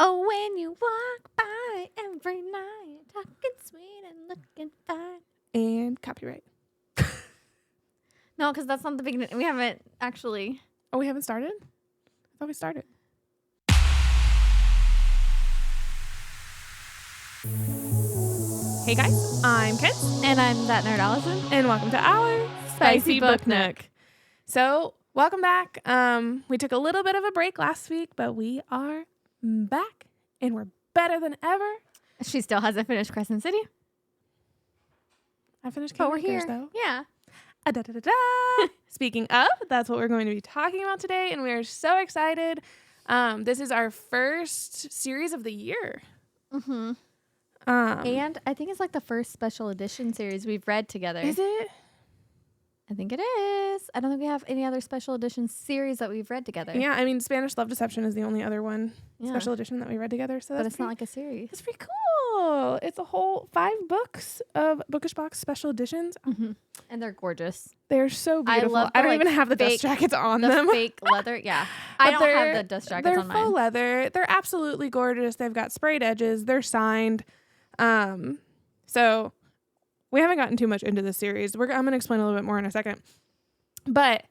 Oh, when you walk by every night, talking sweet and looking fine. And copyright. No, because that's not the beginning. We haven't actually. Oh, we haven't started? I thought we started. Hey guys, I'm Kit. And I'm that nerd Allison. And welcome to our Spicy Book Nook. So, welcome back. We took a little bit of a break last week, but we are back and we're better than ever. She still hasn't finished Crescent City. I finished But we're Kingmakers here. though. Yeah. Speaking of, that's what we're going to be talking about today, and we are so excited. This is our first series of the year. Mm-hmm. And I think it's like the first special edition series we've read together. Is it? I think it is. I don't think we have any other special edition series that we've read together. Yeah, I mean, Spanish Love Deception is the only other one Yeah. special edition that we read together. So But that's it's not like a series. it's pretty cool. It's a whole 5 books of Bookish Box special editions. Mm-hmm. And they're gorgeous. They're so I beautiful. love I don't the, even like, have the dust fake- jackets on The them. fake leather. Yeah. I But don't have the dust jackets they're on faux mine. leather. They're absolutely gorgeous. They've got sprayed edges. They're signed. So we haven't gotten too much into this series. I'm going to explain a little bit more in a second. But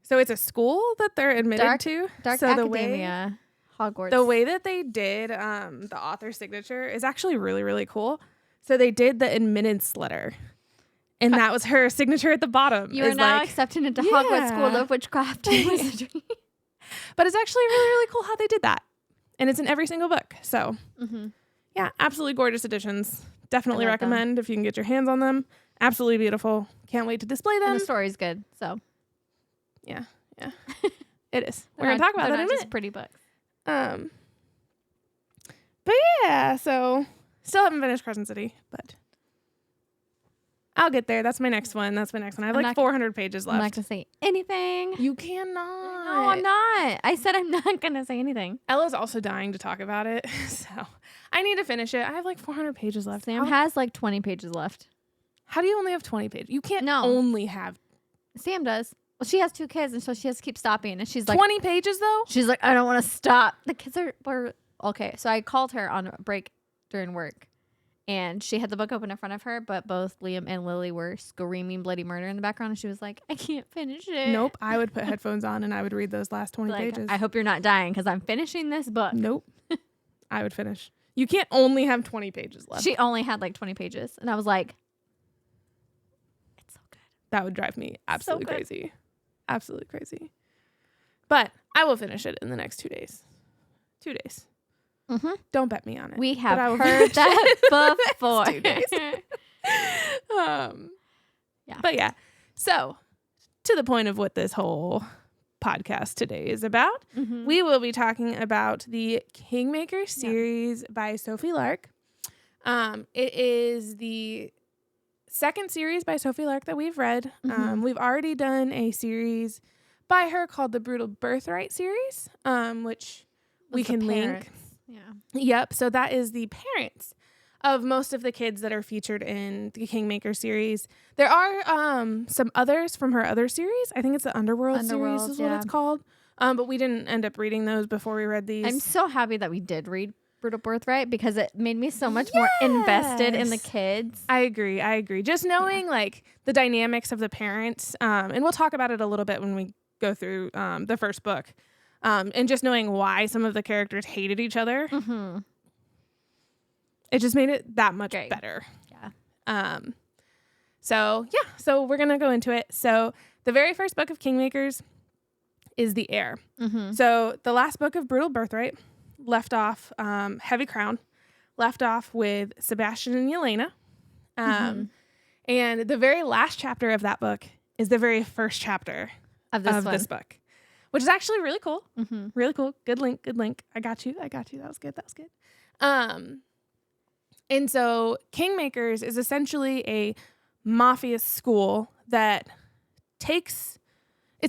so it's a school that they're admitted to. Dark so Academia. Hogwarts. The way that they did the author's signature is actually really, really cool. So they did the admittance letter. And that was her signature at the bottom. You are now accepted into Hogwarts School of Witchcraft and Wizardry. But it's actually really, really cool how they did that. And it's in every single book. So, yeah, absolutely gorgeous editions. Definitely I love them. recommend if you can get your hands on them. Absolutely beautiful. Can't wait to display them. And the story's good. So Yeah. It is. We're going to talk about that in a minute. Just pretty books. But yeah, so still haven't finished Crescent City, but I'll get there. That's my next one. I have like 400 pages left. I'm not going to say anything. You cannot. No, I'm not. I said I'm not going to say anything. Ella's also dying to talk about it, so I need to finish it. I have like 400 pages left. Sam has like 20 pages left. How do you only have 20 pages? You can't No. only have Sam does. Well, she has 2 kids, and so she has to keep stopping. And she's like, 20 pages though? she's like, I don't want to stop. The kids were okay. So I called her on a break during work, and she had the book open in front of her, but both Liam and Lily were screaming bloody murder in the background, and she was like, I can't finish it. Nope. I would put headphones on and I would read those last 20 Like, pages. I hope you're not dying because I'm finishing this book. Nope. I would finish. You can't only have 20 pages left. She only had like 20 pages, and I was like, it's so good. That would drive me absolutely good. crazy. Absolutely crazy. But I will finish it in the next 2 days. 2 days. Mm-hmm. Don't bet me on it. We but have I will heard finish that it in the before. next 2 days. Yeah. But yeah. So, to the point of what this whole podcast today is about, we will be talking about the Kingmakers series by Sophie Lark. It is the second series by Sophie Lark that we've read. We've already done a series by her called the Brutal Birthright series, which we can link. Yeah. Yep. So that is the parents of most of the kids that are featured in the Kingmaker series. There are some others from her other series. I think it's the Underworld series is what it's called. But we didn't end up reading those before we read these. I'm so happy that we did read Brutal Birthright because it made me so much more invested in the kids. I agree. Just knowing like the dynamics of the parents, and we'll talk about it a little bit when we go through the first book, and just knowing why some of the characters hated each other. It just made it that much better. Yeah. So we're going to go into it. So the very first book of Kingmakers is The Heir. So the last book of Brutal Birthright left off, Heavy Crown, left off with Sebastian and Yelena. And the very last chapter of that book is the very first chapter of this book, which is actually really cool. Really cool. Good link. I got you. That was good. And so Kingmakers is essentially a mafia school that it's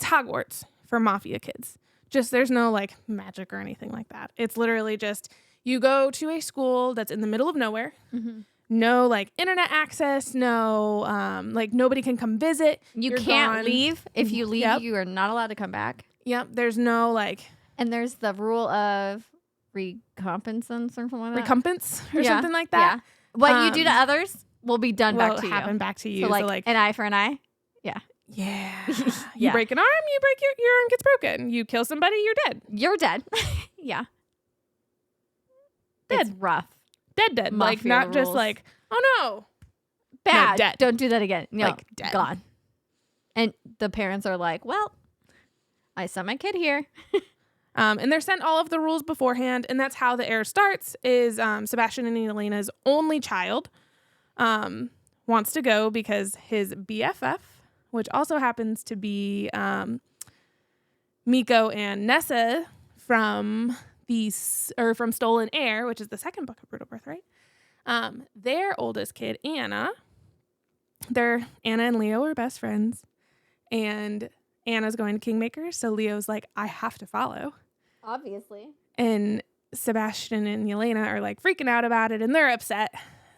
Hogwarts for mafia kids. Just there's no like magic or anything like that. It's literally just you go to a school that's in the middle of nowhere. No like internet access, no like nobody can come visit. You You're can't gone. leave. If you leave, Yep. you are not allowed to come back. Yep. There's no like And there's the rule of recompensance or something like that. Recompense or something like that. Yeah. What you do to others will be done back to you. Happen back to you. So like an eye for an eye. Yeah. Yeah. You break an arm, you break your arm gets broken. You kill somebody, you're dead. You're dead. Yeah. Dead. It's rough. Dead. Like not rules. just like, oh no. Bad. No, dead. Don't do that again. No, like dead. Gone. And the parents are like, well, I sent my kid here. And they're sent all of the rules beforehand, and that's how the heir starts. Is Sebastian and Yelena's only child wants to go because his BFF, which also happens to be Miko and Nessa from from Stolen Heir, which is the second book of Brutal Birthright. Their oldest kid, Anna. Anna and Leo are best friends, and Anna's going to Kingmakers, so Leo's like, I have to follow. Obviously. And Sebastian and Yelena are like freaking out about it, and they're upset.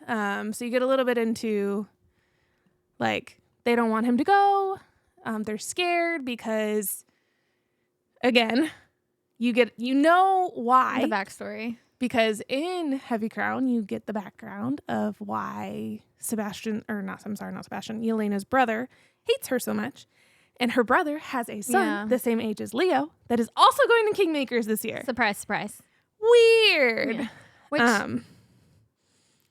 So you get a little bit into like they don't want him to go. They're scared because, again, you know why. The backstory. Because in Heavy Crown, you get the background of why Yelena's brother hates her so much. And her brother has a son the same age as Leo that is also going to Kingmakers this year. Surprise, surprise. Weird. Yeah. Which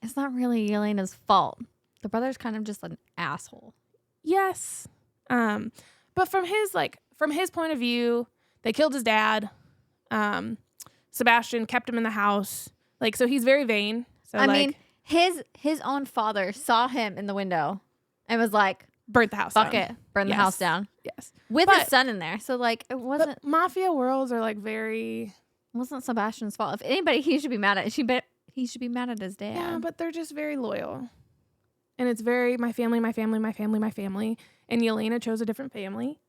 it's not really Yelena's fault. The brother's kind of just an asshole. Yes. But from his point of view, they killed his dad. Sebastian kept him in the house. Like, so he's very vain. So I mean, his own father saw him in the window and was like, burnt the house down. Fuck it. Burn the house down. Yes. With his son in there. So like it wasn't mafia worlds are like very wasn't Sebastian's fault. If anybody he should be mad at he should be mad at his dad. Yeah, but they're just very loyal. And it's very my family. And Yelena chose a different family.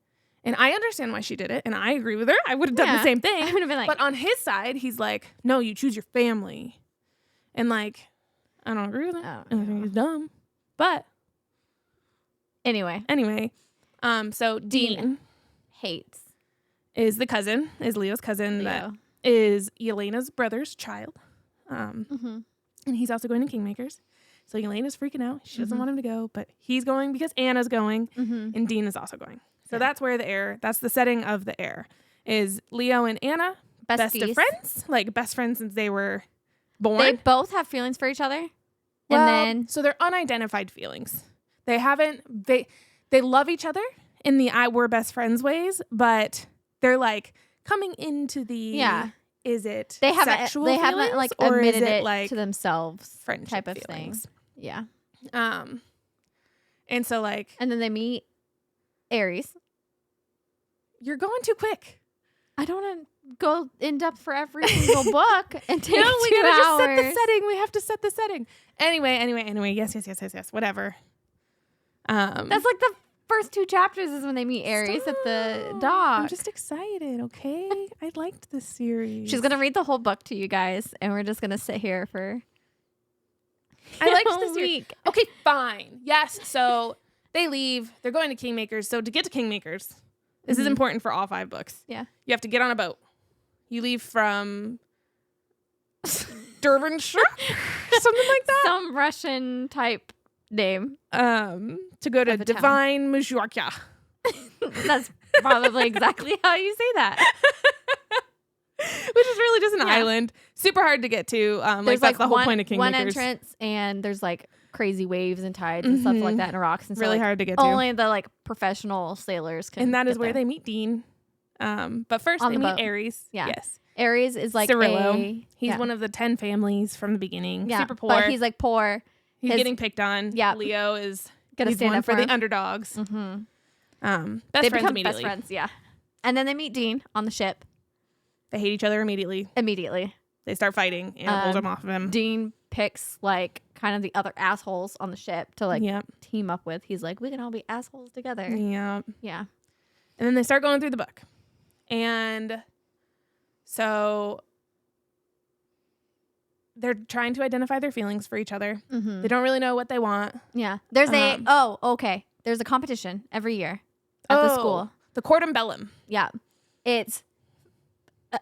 And I understand why she did it. And I agree with her. I would have done the same thing. I would have been like, but on his side, he's like, no, you choose your family. And like, I don't agree with it. I think he's dumb. But Anyway, so Dean hates is Leo's cousin Leo. that is Yelena's brother's child. And he's also going to Kingmakers. So Yelena's freaking out. She doesn't want him to go, but he's going because Anna's going and Dean is also going. So that's where that's the setting of the heir is Leo and Anna, best of friends, like best friends since they were born. They both have feelings for each other. Well, and then so they're unidentified feelings. They love each other in the we're best friends ways, but they're like coming into the is it sexual they feelings, haven't like or admitted is it it like to themselves friendship type of feelings? thing. Yeah. And so like and then they meet Aries. You're going too quick. I don't want to go in depth for every single book and take 2 hours. We gotta just set the setting. We have to set the setting. Anyway. Yes. Whatever. That's like the first 2 chapters is when they meet Aries at the dock. I'm just excited, okay? I liked this series. She's going to read the whole book to you guys, and we're just going to sit here for I liked this week. Okay, fine. Yes, so they leave. They're going to Kingmakers. So to get to Kingmakers, this is important for all 5 books. Yeah. You have to get on a boat. You leave from Derbyshire, something like that. Some Russian type name. To go to Divine Majorca. That's probably exactly how you say that. Which is really just an island. Super hard to get to. Like that's the whole point of Kingmakers. One entrance, and there's like crazy waves and tides and stuff like that, and rocks and stuff. Really hard to get to. Only the like professional sailors can. And that is where there. they meet Dean. But first they meet Aries. Yeah. Yes. Aries is like Cirillo. He's one of the 10 families from the beginning. Yeah. Super poor. But he's like poor. He's getting picked on. Yeah. Leo is gonna stand up for the underdogs. They friends become immediately. best friends. Yeah. And then they meet Dean on the ship. They hate each other immediately. They start fighting and pulls him off of him. Dean picks like kind of the other assholes on the ship to like team up with. He's like, we can all be assholes together. Yeah. Yeah. And then they start going through the book. And so they're trying to identify their feelings for each other. They don't really know what they want. Yeah. There's there's a competition every year at the school. The Court Bellum. Yeah. It's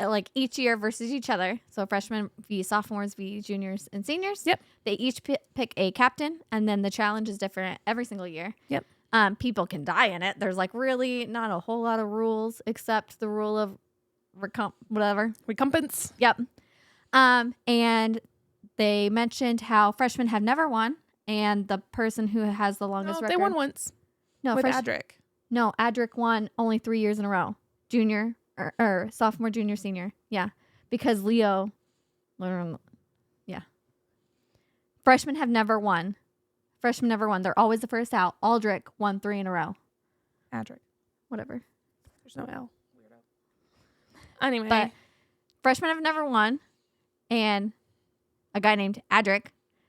like each year versus each other. So freshmen v sophomores v juniors and seniors. Yep. They each pick a captain, and then the challenge is different every single year. Yep. People can die in it. There's like really not a whole lot of rules except the rule of recompense. Yep. And they mentioned how freshmen have never won, and the person who has the longest record. They won once. No, with Adric. No, Adric won only 3 years in a row. Junior or sophomore, junior, senior. Yeah. Because Leo learned. Yeah. Freshmen have never won. They're always the first out. Aldrich won 3 in a row. Adric. Whatever. There's no L. Weirdo. Anyway. But freshmen have never won. And a guy named Adric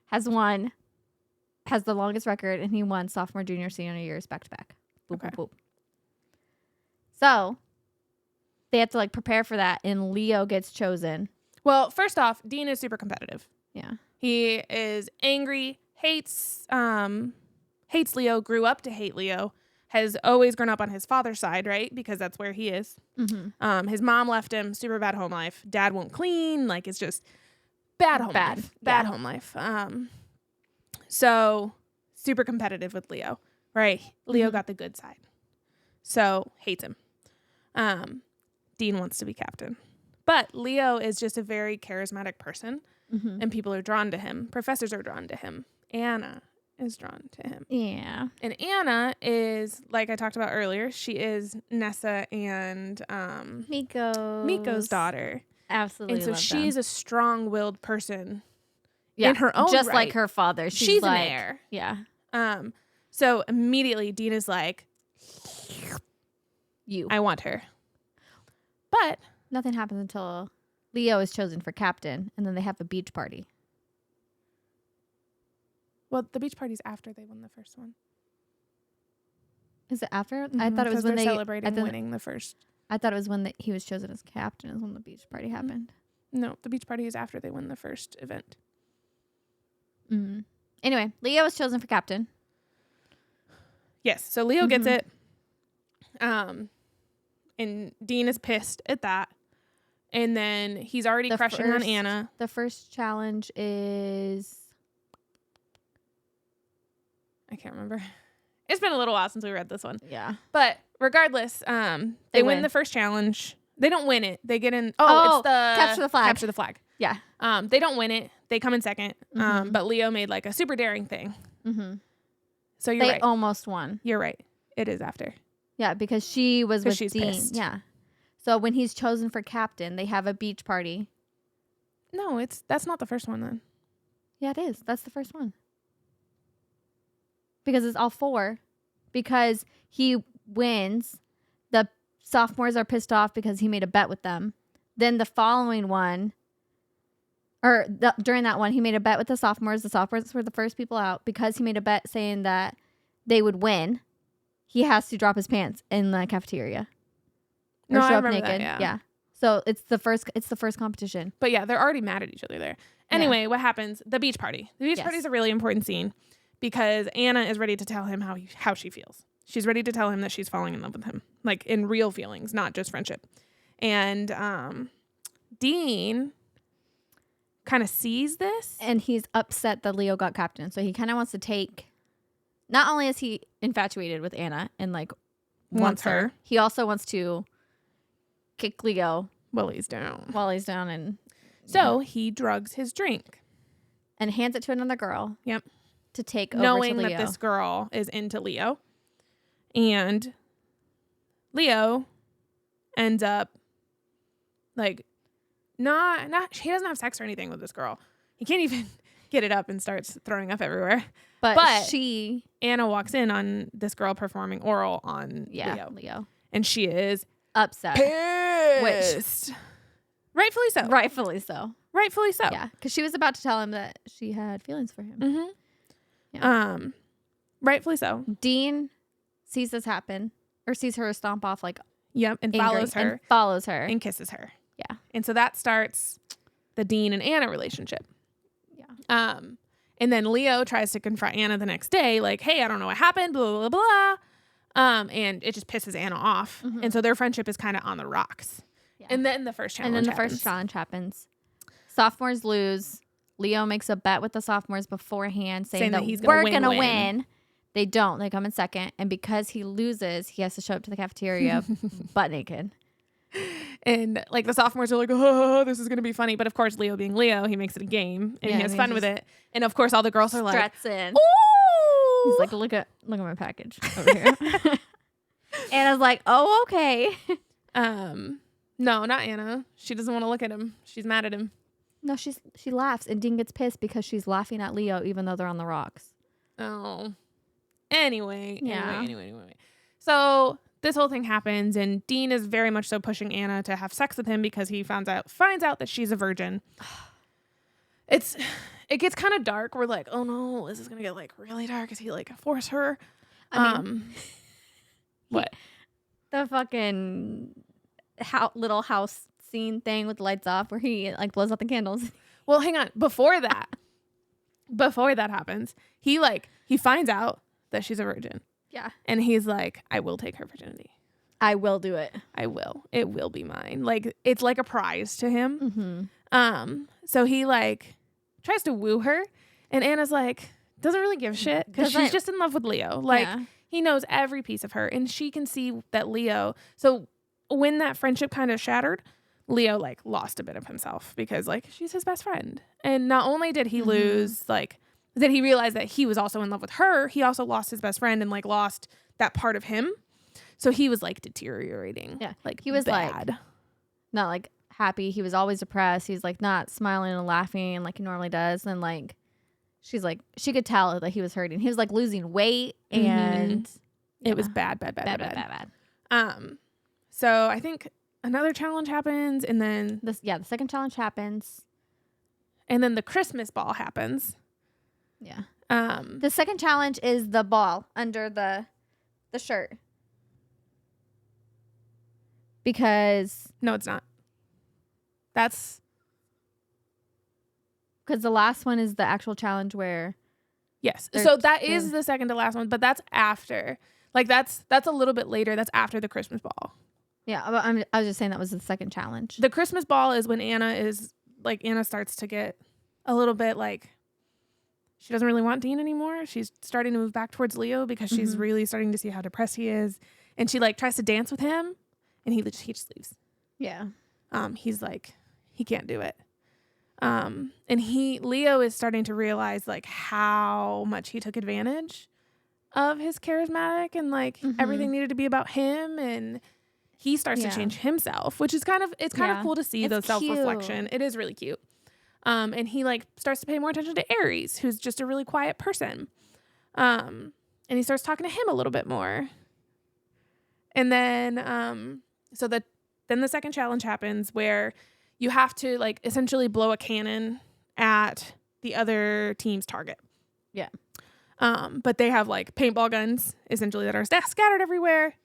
has the longest record, and he won sophomore, junior, senior years back to back. Boop, okay. boop, boop. So they have to like prepare for that, and Leo gets chosen. Well, first off, Dean is super competitive. Yeah. He is angry, hates Leo, grew up to hate Leo, has always grown up on his father's side, right? Because that's where he is. Mm-hmm. His mom left him, super bad home life. Dad won't clean, like it's just bad home life. Bad home life. So super competitive with Leo, right? Leo got the good side. So hates him. Dean wants to be captain. But Leo is just a very charismatic person, and people are drawn to him. Professors are drawn to him. Anna is drawn to him. Yeah. And Anna is, like I talked about earlier, she is Nessa and Miko's daughter. Absolutely. And so love she's them. a strong-willed person yeah, in her own just right. like her father. She's like, an heir. Yeah. So immediately Dean is like, I want her. But nothing happens until Leo is chosen for captain, and then they have a beach party. Well, the beach party's after they won the first one. Is it after? I thought it was when they celebrating winning the first. I thought it was when he was chosen as captain is when the beach party happened. No, the beach party is after they win the first event. Anyway, Leo was chosen for captain. Yes, so Leo gets it. And Dean is pissed at that. And then he's already crushing on Anna. The first challenge is... I can't remember. It's been a little while since we read this one. Yeah. But regardless, they win the first challenge. They don't win it. They get in... it's the... Capture the flag. Capture the flag. Yeah. They don't win it. They come in second. But Leo made like a super daring thing. So you're right. They almost won. You're right. It is after. Yeah, because she was with she's Dean. Pissed. Yeah. So when he's chosen for captain, they have a beach party. No, that's not the first one then. Yeah, it is. That's the first one. Because it's all 4. Because he wins. The sophomores are pissed off because he made a bet with them. Then the following one, during that one, he made a bet with the sophomores. The sophomores were the first people out. Because he made a bet saying that they would win, he has to drop his pants in the cafeteria. Or no, show I up remember naked. that, Yeah. So it's the first competition. But yeah, they're already mad at each other there. Anyway, what happens? The beach party. The beach party is a really important scene because Anna is ready to tell him how she feels. She's ready to tell him that she's falling in love with him, like in real feelings, not just friendship. And Dean kind of sees this. And he's upset that Leo got captain. So he kind of wants to take... Not only is he infatuated with Anna and like wants her, he also wants to kick Leo while he's down. And so he drugs his drink. And hands it to another girl. Yep. To take over knowing to Leo. That this girl is into Leo. And Leo ends up like not he doesn't have sex or anything with this girl. He can't even get it up and starts throwing up everywhere. But Anna walks in on this girl performing oral on Leo. And she is upset. Pissed. Rightfully so. Yeah, because she was about to tell him that she had feelings for him. Yeah. Rightfully so. Dean sees this happen, or sees her stomp off like and follows her. And kisses her. Yeah. And so that starts the Dean and Anna relationship. Yeah. And then Leo tries to confront Anna the next day, like, hey, I don't know what happened, blah, blah, blah. And it just pisses Anna off. And so their friendship is kind of on the rocks. Yeah. And then the first challenge happens. Sophomores lose. Leo makes a bet with the sophomores beforehand saying that we're going to win. They don't. They come in second. And because he loses, he has to show up to the cafeteria butt naked. And like the sophomores are like, oh, this is going to be funny. But of course, Leo being Leo, he makes it a game and he has fun with it. And of course, all the girls are like, ooh. He's like, look at my package over here. Anna's like, oh, okay. No, not Anna. She doesn't want to look at him. She's mad at him. No, she laughs, and Dean gets pissed because she's laughing at Leo even though they're on the rocks. Oh. Anyway. So this whole thing happens, and Dean is very much so pushing Anna to have sex with him because he finds out that she's a virgin. It gets kind of dark. We're like, oh no, this is gonna get like really dark. Is he like force her? What? The fucking little house scene thing with the lights off where he like blows out the candles. Well, hang on. Before that happens, he finds out that she's a virgin. Yeah. And he's like, I will take her virginity. I will do it. I will. It will be mine. Like, it's like a prize to him. Mm-hmm. So he like tries to woo her, and Anna's like, doesn't really give a shit because she's just in love with Leo. Like, he knows every piece of her, and she can see that Leo. So when that friendship kind of shattered, Leo like lost a bit of himself because like she's his best friend. And not only did he lose, like, did he realize that he was also in love with her, he also lost his best friend and like lost that part of him. So he was like deteriorating. Yeah. Like he was bad. Like not like happy. He was always depressed. He's like not smiling and laughing like he normally does. And like she's like, she could tell that he was hurting. He was like losing weight and it was bad. So I think another challenge happens, and then the second challenge happens, and then the Christmas ball happens. Yeah. The second challenge is the ball under the shirt. Because no, it's not. That's because the last one is the actual challenge where. Yes. So that is the second to last one, but that's after. Like that's a little bit later. That's after the Christmas ball. Yeah, but I was just saying that was the second challenge. The Christmas ball is when Anna starts to get a little bit like she doesn't really want Dean anymore. She's starting to move back towards Leo because she's really starting to see how depressed he is, and she like tries to dance with him, and he just leaves. Yeah. He's like he can't do it. And Leo is starting to realize like how much he took advantage of his charismatic and like everything needed to be about him, and he starts to change himself, which is kind of cool to see the self-reflection. It is really cute. And he like starts to pay more attention to Aries, who's just a really quiet person. And he starts talking to him a little bit more. And then then the second challenge happens where you have to like essentially blow a cannon at the other team's target. Yeah. But they have like paintball guns essentially that are scattered everywhere.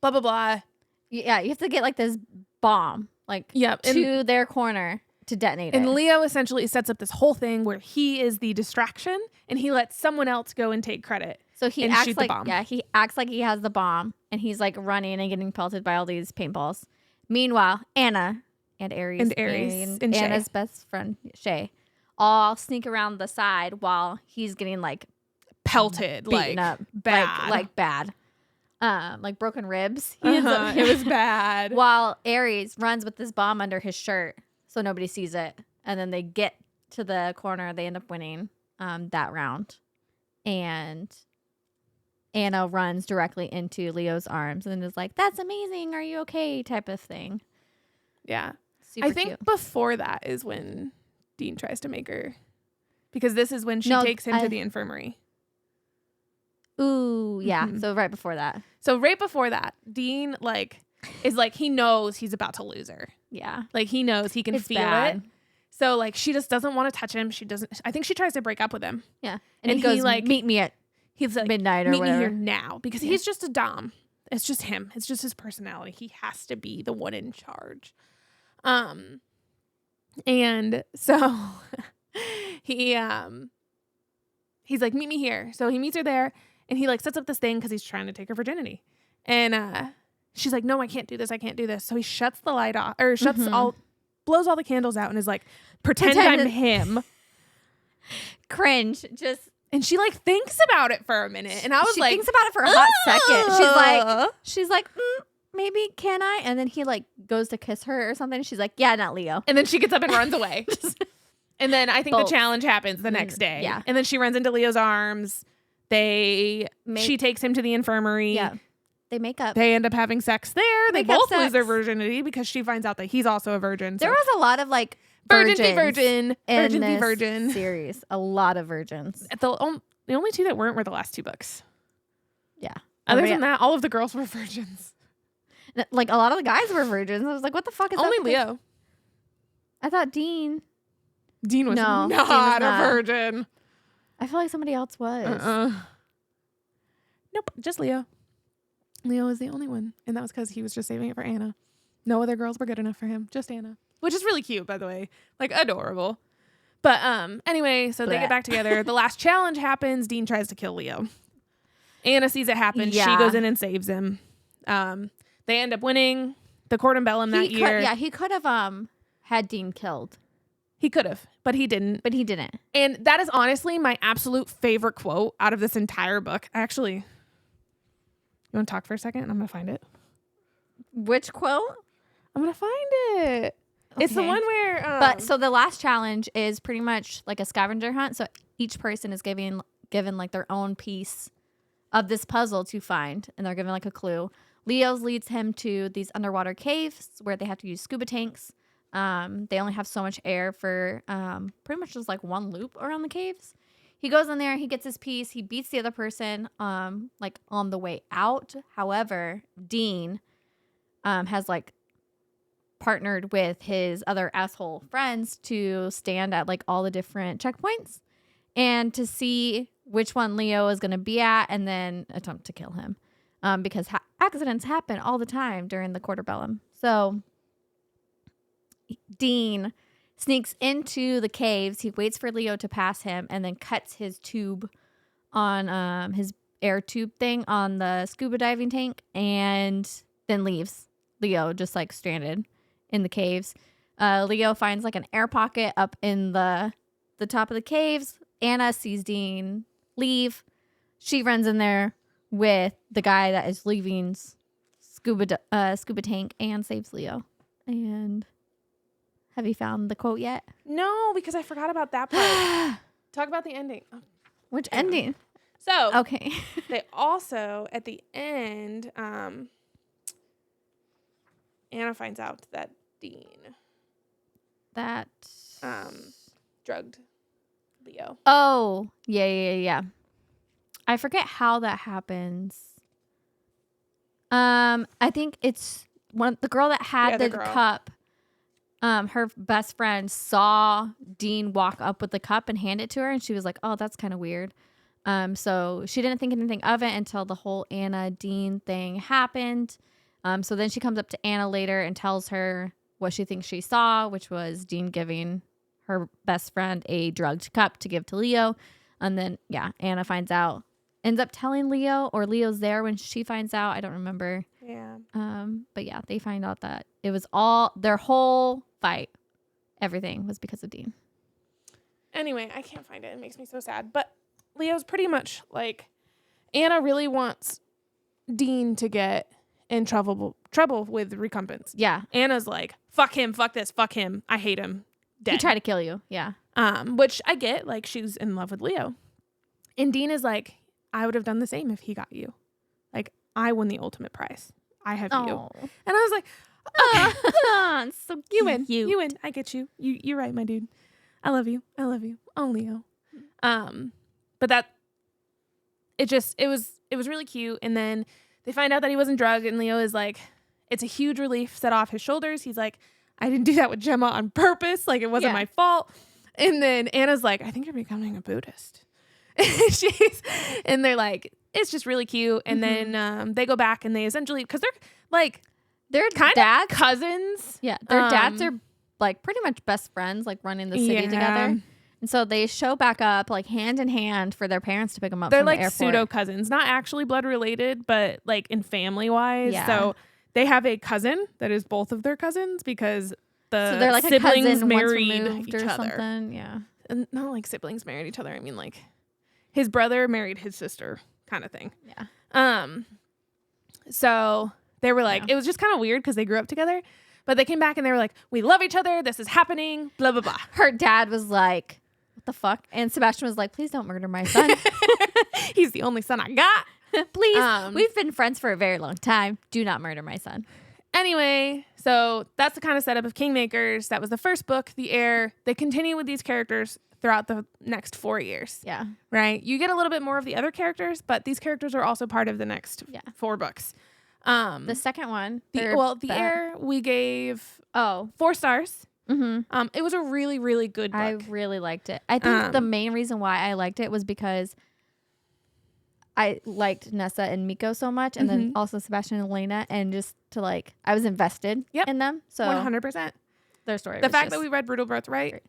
Blah blah blah. Yeah, you have to get like this bomb like to their corner to detonate it. And Leo essentially sets up this whole thing where he is the distraction and he lets someone else go and take credit. So he acts like he acts like he has the bomb, and he's like running and getting pelted by all these paintballs. Meanwhile, Anna and Aries and Anna's best friend Shay all sneak around the side while he's getting like pelted, like up, bad, like bad. Like broken ribs. It was bad. While Aries runs with this bomb under his shirt so nobody sees it. And then they get to the corner. They end up winning that round. And Anna runs directly into Leo's arms and is like, that's amazing. Are you okay? Type of thing. Yeah. Super I think cute. before that is when Dean tries to make her. Because this is when she takes him to the infirmary. Ooh, yeah. So right before that. Dean is like he knows he's about to lose her. Yeah. Like he knows he can feel it. So like she just doesn't want to touch him. I think she tries to break up with him. Yeah. And he goes, like, meet me at midnight or meet whatever. Me here now. Because he's just a dom. It's just him. It's just his personality. He has to be the one in charge. And so he's like, meet me here. So he meets her there. And he like sets up this thing because he's trying to take her virginity. And she's like, no, I can't do this. I can't do this. So he shuts the light off, or blows all the candles out and is like, pretend I'm him. Cringe. And she like thinks about it for a minute. And I was like, she thinks about it for a hot second. She's like, maybe can I? And then he like goes to kiss her or something. She's like, yeah, not Leo. And then she gets up and runs away. And then I think the challenge happens the next day. Yeah. And then she runs into Leo's arms. She takes him to the infirmary. Yeah. They make up. They end up having sex there. They both lose their virginity because she finds out that he's also a virgin. There was a lot of like virgin v virgin, virgin v this virgin series. A lot of virgins. The only two that weren't were the last 2 books. Yeah. Other than that, all of the girls were virgins. Like a lot of the guys were virgins. I was like, what the fuck is only that? Leo. I thought Dean was not a virgin. I feel like somebody else was. Nope, just Leo. Leo was the only one, and that was because he was just saving it for Anna. No other girls were good enough for him, just Anna, which is really cute, by the way, like adorable. But anyway, so they get back together. The last challenge happens. Dean tries to kill Leo. Anna sees it happen. Yeah. She goes in and saves him. They end up winning the Court and Bellum that year. He could have had Dean killed. He could have, but he didn't. And that is honestly my absolute favorite quote out of this entire book. Actually, you want to talk for a second? I'm going to find it. Which quote? I'm going to find it. Okay. It's the one where... so the last challenge is pretty much like a scavenger hunt. So each person is given like their own piece of this puzzle to find. And they're given like a clue. Leo's leads him to these underwater caves where they have to use scuba tanks. They only have so much air for pretty much just like one loop around the caves. He goes in there, he gets his piece, he beats the other person like on the way out. However, Dean has like partnered with his other asshole friends to stand at like all the different checkpoints and to see which one Leo is going to be at and then attempt to kill him because accidents happen all the time during the Court of Bellum. So Dean sneaks into the caves. He waits for Leo to pass him and then cuts his tube on his air tube thing on the scuba diving tank and then leaves Leo just like stranded in the caves. Leo finds like an air pocket up in the top of the caves. Anna sees Dean leave. She runs in there with the guy that is leaving scuba tank and saves Leo. And have you found the quote yet? No, because I forgot about that part. Talk about the ending. Oh. Which ending? So, okay. They also, at the end, Anna finds out that Dean drugged Leo. Oh, yeah. I forget how that happens. I think it's the girl that had the cup. Her best friend saw Dean walk up with the cup and hand it to her, and she was like, "Oh, that's kind of weird." So she didn't think anything of it until the whole Anna Dean thing happened. So then she comes up to Anna later and tells her what she thinks she saw, which was Dean giving her best friend a drugged cup to give to Leo. And then, Anna finds out, ends up telling Leo, or Leo's there when she finds out. I don't remember. Yeah. But they find out that it was all their whole fight. Everything was because of Dean. Anyway, I can't find it. It makes me so sad. But Leo's pretty much like, Anna really wants Dean to get in trouble with recompense. Yeah. Anna's like, fuck him, fuck this, fuck him. I hate him. Dead. He tried to kill you. Yeah. Which I get, like, she's in love with Leo. And Dean is like, I would have done the same if he got you. Like, I won the ultimate prize. I have you. And I was like, okay. So cute. You win. I get you. You're right, my dude. I love you. Oh, Leo. But that, it was really cute. And then they find out that he wasn't drugged, and Leo is like, it's a huge relief set off his shoulders. He's like, I didn't do that with Gemma on purpose. Like, it wasn't my fault. And then Anna's like, I think you're becoming a Buddhist. And they're like, it's just really cute. And then they go back and they essentially, because they're kind of cousins. Yeah. Their dads are like pretty much best friends, like running the city together. And so they show back up like hand in hand for their parents to pick them up. They're from like the airport. pseudo cousins, not actually blood related, but like in family wise. Yeah. So they have a cousin that is both of their cousins because so they're like siblings a cousin married each or other. Something. Yeah. And not like siblings married each other. I mean, like his brother married his sister kind of thing. Yeah. So they were like, it was just kind of weird because they grew up together. But they came back and they were like, we love each other. This is happening. Blah, blah, blah. Her dad was like, what the fuck? And Sebastian was like, please don't murder my son. He's the only son I got. Please. We've been friends for a very long time. Do not murder my son. Anyway, so that's the kind of setup of Kingmakers. That was the first book, The Heir. They continue with these characters throughout the next 4 years. Yeah. Right? You get a little bit more of the other characters, but these characters are also part of the next 4 books. The second one. The Heir, we gave 4 stars. Mm-hmm. It was a really, really good book. I really liked it. I think the main reason why I liked it was because I liked Nessa and Miko so much, and then also Sebastian and Elena, and just to like, I was invested in them. So 100%. Their story. The fact that we read Brutal Birthright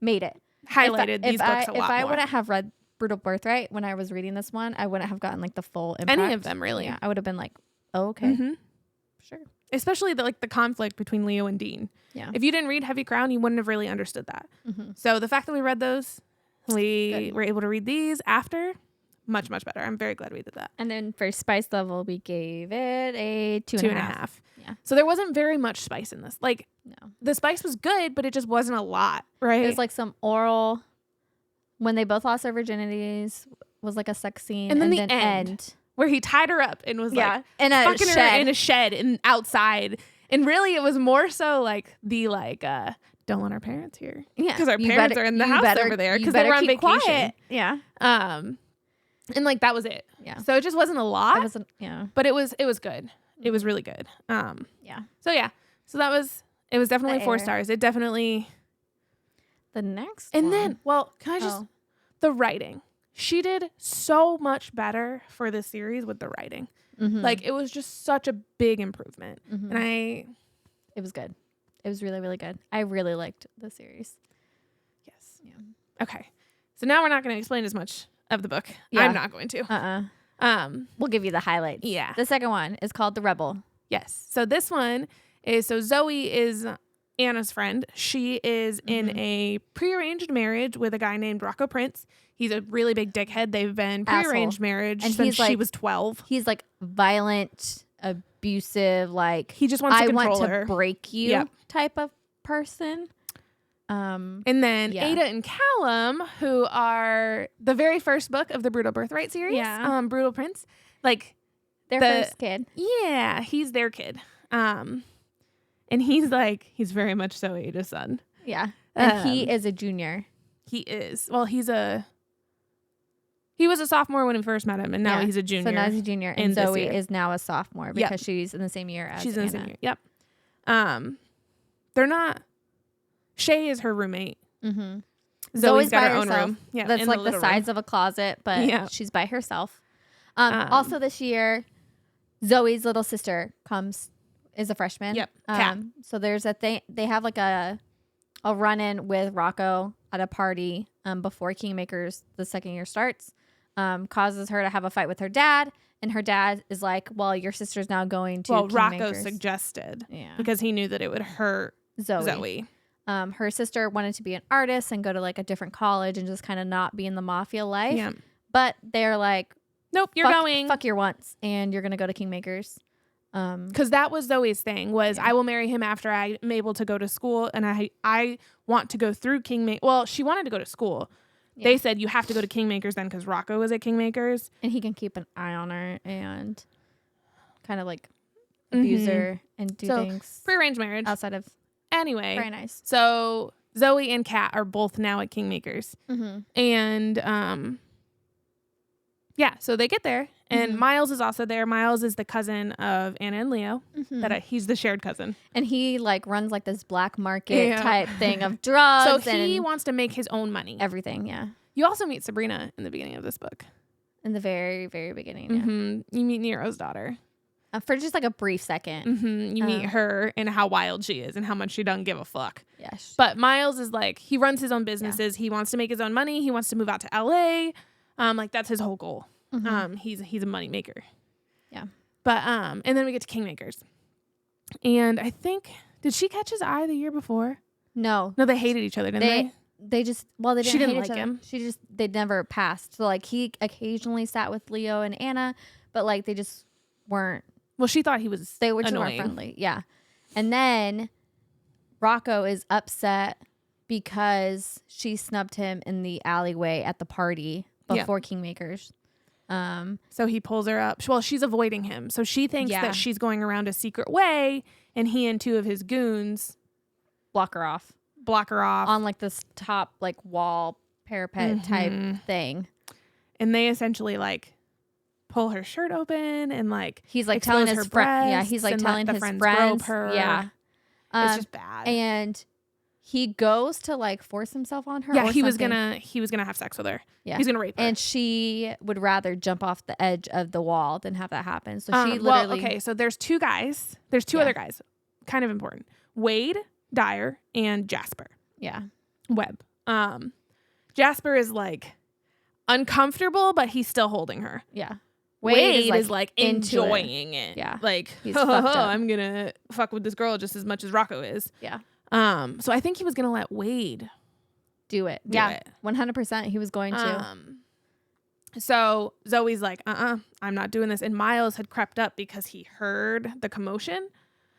made it. Highlighted these books a lot If I more. wouldn't have read Brutal Birthright when I was reading this one, I wouldn't have gotten like the full impact. Any of them, really. Yeah, I would have been like, oh, okay. Sure. Especially the conflict between Leo and Dean. Yeah. If you didn't read Heavy Crown, you wouldn't have really understood that. So the fact that we read those, we were able to read these after, much, much better. I'm very glad we did that. And then for spice level, we gave it a 2.5. Yeah. So there wasn't very much spice in this. Like, no. The spice was good, but it just wasn't a lot, right? It was like some oral, when they both lost their virginities, was like a sex scene. And then the end. Where he tied her up and was like in a fucking shed. her in a shed and outside. And really it was more so like the don't let our parents hear. Yeah. Because our parents are in the house over there because they were on vacation. Quiet. Yeah. And like that was it. Yeah. So it just wasn't a lot. It wasn't, But it was good. It was really good. Yeah. So yeah. So it was definitely 4 stars. It definitely. The next and one. then, well, can I just the writing. She did so much better for this series with the writing. Like it was just such a big improvement. And it was good. It was really, really good. I really liked the series. Yes. Yeah. Okay. So now we're not going to explain as much of the book. Yeah. I'm not going to. We'll give you the highlights. Yeah. The second one is called The Rebel. Yes. So this one is, Zoe is Anna's friend. She is in a prearranged marriage with a guy named Rocco Prince. He's a really big dickhead. They've been prearranged marriage since she was 12. He's like violent, abusive, like he just wants to control her. To break you type of person. And then Ada and Callum, who are the very first book of the Brutal Birthright series. Yeah. Brutal Prince. Like their first kid. Yeah, he's their kid. And he's very much so Ada's son. Yeah. And he is a junior. He is. Well, he was a sophomore when we first met him, and now he's a junior. So now he's a junior, and Zoe is now a sophomore because she's in the same year as she's Anna. In the same year. Yep. They're not. Shay is her roommate. Zoe's got her own room. Yeah, that's like the size of a closet, but she's by herself. Also this year, Zoe's little sister is a freshman. Yep. Kat. So there's a thing. They have like a run-in with Rocco at a party before Kingmakers the second year starts. Causes her to have a fight with her dad, and her dad is like, well, your sister's now going to Kingmakers. Rocco suggested because he knew that it would hurt Zoe. Her sister wanted to be an artist and go to like a different college and just kind of not be in the mafia life. Yeah. But they're like, nope, you're going. Fuck your once, and you're gonna go to Kingmakers. Because that was Zoe's thing was I will marry him after I'm able to go to school, and I want to go through Kingmakers. Well, she wanted to go to school. Yeah. They said you have to go to Kingmakers then because Rocco was at Kingmakers. And he can keep an eye on her and kind of like abuse her and do things. Prearranged marriage. Outside of. Anyway. Very nice. So Zoe and Kat are both now at Kingmakers. And so they get there. And Miles is also there. Miles is the cousin of Anna and Leo. He's the shared cousin. And he like runs like this black market type thing of drugs. So he wants to make his own money. Everything, yeah. You also meet Sabrina in the beginning of this book. In the very, very beginning, You meet Nero's daughter. For just like a brief second. You meet her and how wild she is and how much she doesn't give a fuck. Yes. But Miles is like, he runs his own businesses. He wants to make his own money. He wants to move out to LA. That's his whole goal. He's a money maker. Yeah. But and then we get to Kingmakers. And I think, did she catch his eye the year before? No. No, they hated each other, didn't they? They just, well, they didn't She didn't hate like each other. him. They never passed. So like he occasionally sat with Leo and Anna, but like they just weren't. Well, she thought he was They were just annoying. more friendly. Yeah. And then Rocco is upset because she snubbed him in the alleyway at the party before Kingmakers. So he pulls her up. Well, she's avoiding him. So she thinks that she's going around a secret way, and he and two of his goons block her off on like this top like wall parapet type thing. And they essentially like pull her shirt open and like he's like telling his friend. Yeah, he's like telling his friends. Her. Yeah, it's just bad. And he goes to like force himself on her. Yeah, or he was something. gonna have sex with her. Yeah, he's gonna rape her. And she would rather jump off the edge of the wall than have that happen. So she literally. Okay, so there's two guys. There's two other guys. Kind of important. Wade Dyer and Jasper. Yeah. Webb. Jasper is like uncomfortable, but he's still holding her. Yeah. Wade is like enjoying it. Yeah. Like, he's fucked up. I'm gonna fuck with this girl just as much as Rocco is. Yeah. So I think he was gonna let Wade do it. 100%. He was going to. So Zoe's like, I'm not doing this. And Miles had crept up because he heard the commotion.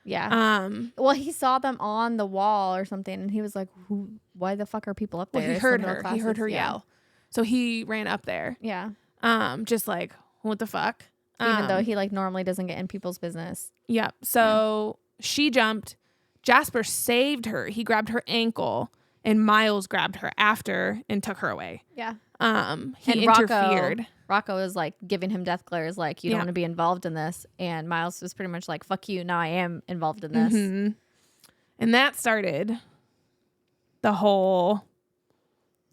Yeah. Well, he saw them on the wall or something, and he was like, why the fuck are people up there? Well, he heard her. He heard her yell. So he ran up there. Yeah. Just like, what the fuck? Even though he like normally doesn't get in people's business. Yep. So she jumped. Jasper saved her. He grabbed her ankle, and Miles grabbed her after and took her away. Yeah. He interfered. Rocco was like giving him death glares, like, you don't want to be involved in this. And Miles was pretty much like, fuck you. Now I am involved in this. Mm-hmm. And that started the whole,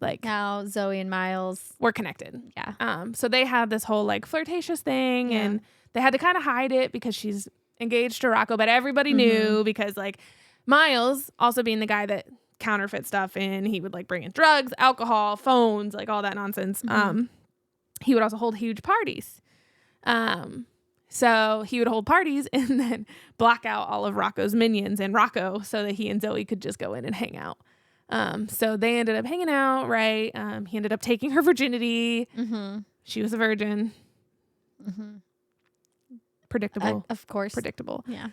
like, now Zoe and Miles were connected. Yeah. So they had this whole like flirtatious thing, and they had to kind of hide it because she's engaged to Rocco, but everybody knew because like Miles also being the guy that counterfeit stuff, and he would like bring in drugs, alcohol, phones, like all that nonsense. He would also hold huge parties. So he would hold parties and then block out all of Rocco's minions and Rocco so that he and Zoe could just go in and hang out. So they ended up hanging out, right? He ended up taking her virginity. She was a virgin. Predictable. Of course. Predictable. Yeah.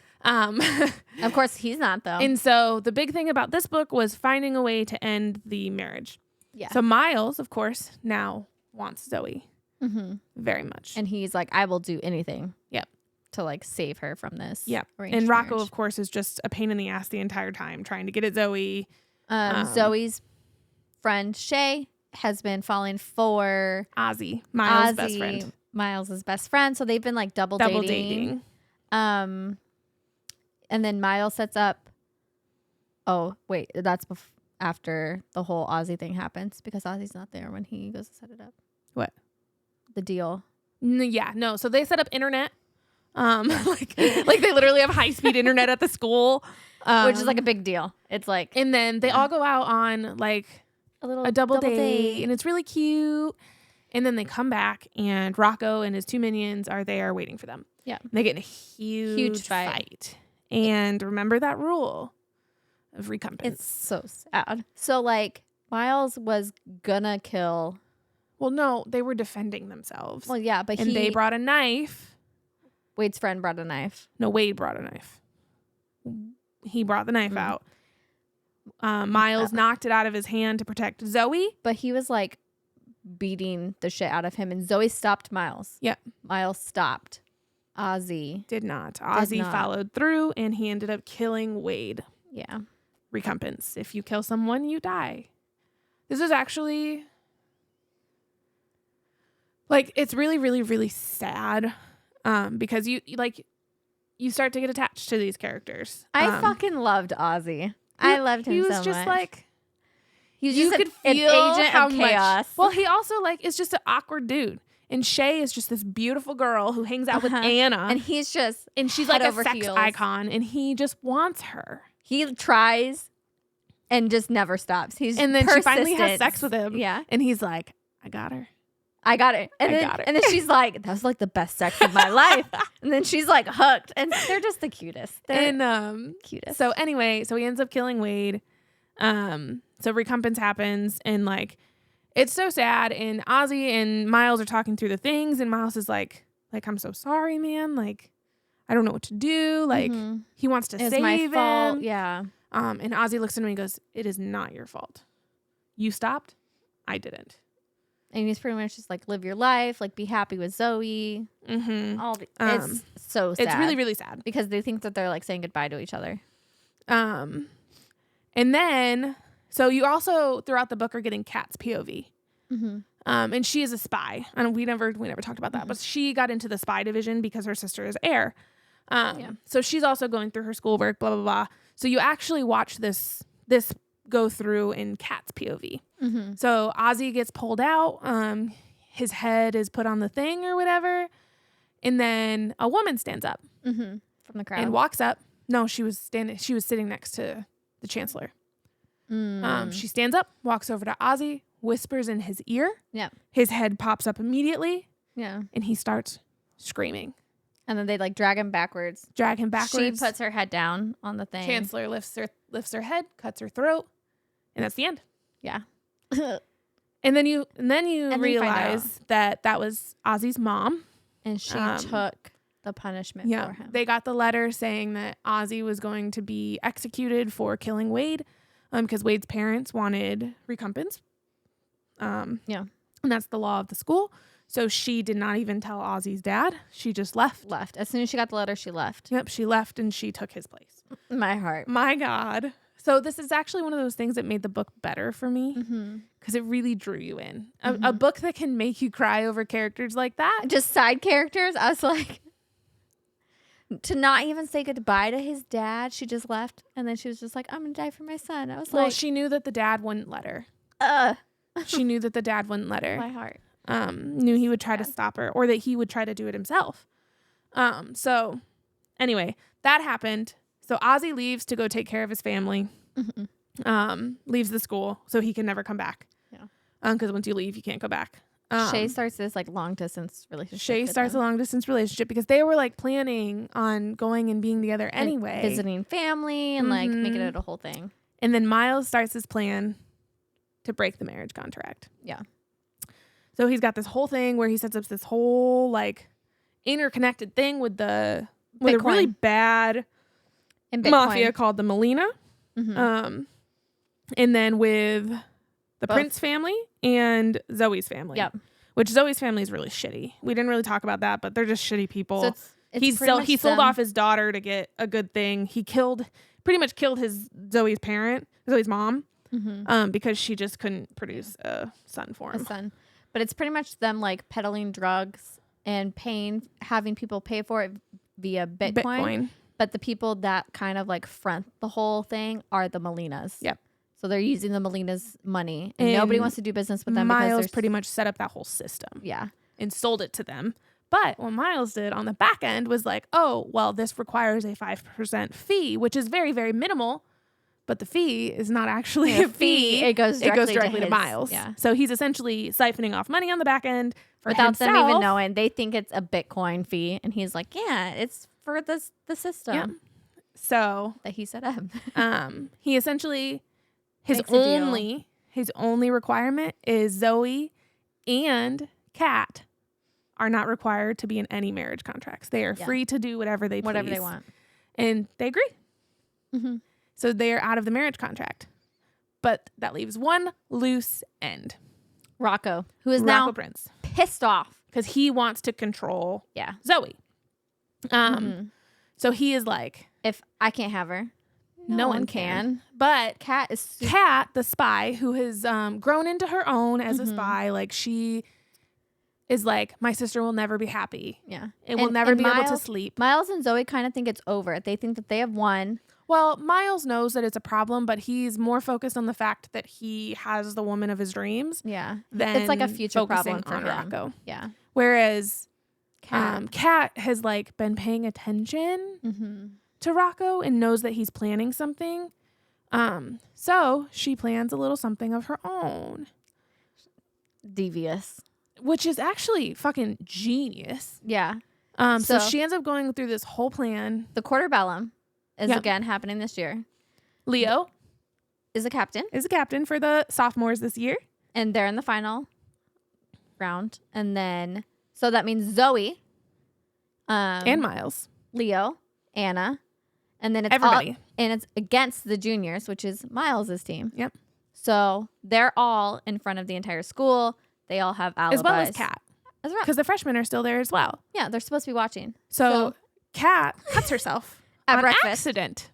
Of course he's not, though. And so the big thing about this book was finding a way to end the marriage. Yeah. So Miles, of course, now wants Zoe very much. And he's like, I will do anything. Yep. To like save her from this. Yep. And Rocco, of course, is just a pain in the ass the entire time trying to get at Zoe. Zoe's friend Shay has been falling for Ozzy, Miles' best friend. Miles' best friend. So they've been like double dating. And then Miles sets up. Oh, wait, that's after the whole Ozzy thing happens because Ozzy's not there when he goes to set it up. What? The deal. No. So they set up internet. Like they literally have high speed internet at the school, which is like a big deal. It's like, and then they all go out on like a double date, and it's really cute. And then they come back, and Rocco and his two minions are there waiting for them. Yeah, and they get in a huge fight. And remember that rule of recompense. It's so sad. So like Miles was gonna kill. Well, no, they were defending themselves. Well, yeah, but they brought a knife. Wade's friend brought a knife. No, Wade brought a knife. He brought the knife out. Miles knocked it out of his hand to protect Zoe. But he was like beating the shit out of him, and Zoe stopped Miles. Yep. Miles stopped. Ozzy did not. Ozzy followed through, and he ended up killing Wade. Yeah. Recompense. If you kill someone, you die. This is actually like, it's really, really, really sad. Because you start to get attached to these characters. I fucking loved Ozzy. I loved him so much. He was just like, you could feel an agent of chaos. Well, he also like is just an awkward dude. And Shay is just this beautiful girl who hangs out with Anna. And he's just and she's like a sex icon, and he just wants her. He tries and just never stops. He's and then persistent. She finally has sex with him. Yeah. And he's like, I got her. I got it. And then she's like, that was like the best sex of my life. And then she's like hooked. And they're just the cutest. They're cutest. So anyway, so he ends up killing Wade. So recompense happens, and like it's so sad. And Ozzy and Miles are talking through the things, and Miles is like I'm so sorry, man. Like I don't know what to do. Like he wants to save my him. fault. Yeah. And Ozzy looks at him and goes, "It is not your fault. You stopped. I didn't." And he's pretty much just like, live your life, like be happy with Zoe. It's so sad. It's really, really sad because they think that they're like saying goodbye to each other. And then, so you also throughout the book are getting Kat's POV. And she is a spy. And we never talked about that, but she got into the spy division because her sister is heir. So she's also going through her schoolwork, blah, blah, blah. So you actually watch this go through in Kat's POV. So Ozzy gets pulled out. His head is put on the thing or whatever. And then a woman stands up from the crowd and walks up. No, she was sitting next to the chancellor. She stands up, walks over to Ozzy, whispers in his ear. Yeah. His head pops up immediately. Yeah. And he starts screaming. And then they like drag him backwards. She puts her head down on the thing. Chancellor lifts her head, cuts her throat, and that's the end. Yeah. And then you realize that was Ozzy's mom, and she took the punishment for him. They got the letter saying that Ozzy was going to be executed for killing Wade, because Wade's parents wanted recompense. And that's the law of the school. So she did not even tell Ozzy's dad. She just left. As soon as she got the letter, she left. Yep, she left and she took his place. My heart. My God. So this is actually one of those things that made the book better for me because it really drew you in. A book that can make you cry over characters like that. Just side characters. I was like, to not even say goodbye to his dad. She just left. And then she was just like, I'm going to die for my son. I was like. Well, she knew that the dad wouldn't let her. She knew that the dad wouldn't let her. My heart. Knew he would try to stop her or that he would try to do it himself. So anyway, that happened. So Ozzy leaves to go take care of his family. Leaves the school so he can never come back. Yeah. Because once you leave, you can't go back. Shay starts this like long distance relationship. Shay starts a long distance relationship because they were like planning on going and being together anyway, and visiting family and like making it a whole thing. And then Miles starts his plan to break the marriage contract. Yeah. So he's got this whole thing where he sets up this whole like interconnected thing with a really bad mafia called the Molina. And then with the Prince family and Zoe's family. Yep. Which Zoe's family is really shitty. We didn't really talk about that, but they're just shitty people. So he sold off his daughter to get a good thing. He pretty much killed Zoe's mom, because she just couldn't produce a son for him. But it's pretty much them like peddling drugs and having people pay for it via Bitcoin. But the people that kind of like front the whole thing are the Molinas. Yep. So they're using the Molinas' money, and nobody wants to do business with them. Miles pretty much set up that whole system. Yeah. And sold it to them. But what Miles did on the back end was like, oh, well, this requires a 5% fee, which is very, very minimal. But the fee is not actually a fee. It goes directly to Miles. Yeah. So he's essentially siphoning off money on the back end without them even knowing. They think it's a Bitcoin fee, and he's like, "Yeah, it's for the system." Yeah. So that he set up. He essentially his only requirement is Zoe and Kat are not required to be in any marriage contracts. They are free to do whatever they want, and they agree. So they are out of the marriage contract. But that leaves one loose end. Rocco, who is now Prince, pissed off because he wants to control Zoe. So he is like, if I can't have her, no one can. But Kat, the spy, who has grown into her own as a spy, like she is like, my sister will never be happy. Yeah. And will never be able to sleep. Miles and Zoe kind of think it's over. They think that they have won. Well, Miles knows that it's a problem, but he's more focused on the fact that he has the woman of his dreams. Yeah. Than it's like a future problem for him. Rocco. Yeah. Whereas Kat has like been paying attention to Rocco and knows that he's planning something. So she plans a little something of her own. Devious. which is actually fucking genius. Yeah. So she ends up going through this whole plan. The quarterbellum is again happening this year. Leo is a captain. Is a captain for the sophomores this year. And they're in the final round. And then, so that means Zoe. And Miles. Leo. Anna. And then it's everybody. And it's against the juniors, which is Miles's team. Yep. So they're all in front of the entire school. They all have alibis. As well as Kat. Because the freshmen are still there as well. Yeah, they're supposed to be watching. So Kat cuts herself at on breakfast. Accident.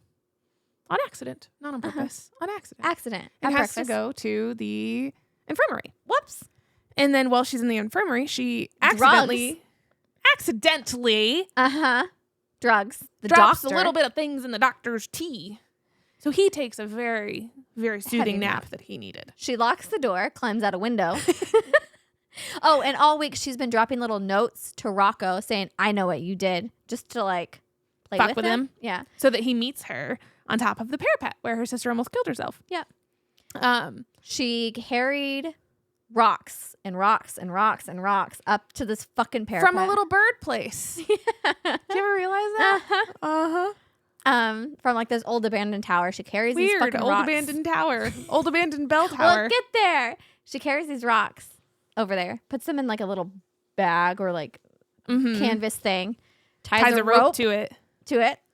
On accident. Not on purpose. On accident. Accident. And at has breakfast. to go to the infirmary. Whoops. And then while she's in the infirmary, she accidentally drugs. The drops doctor. a little bit of things in the doctor's tea. So he takes a very, very soothing nap that he needed. She locks the door, climbs out a window. Oh, and all week she's been dropping little notes to Rocco saying, I know what you did, just to like play fuck with him. Yeah. So that he meets her on top of the parapet where her sister almost killed herself. Yeah. She carried rocks and rocks and rocks and rocks up to this fucking parapet. From a little bird place. Did you ever realize that? From like this old abandoned tower. She carries Weird, these fucking old rocks. abandoned tower. Old abandoned bell tower. Well, get there. She carries these rocks over there, puts them in like a little bag or like canvas thing, ties a rope to it,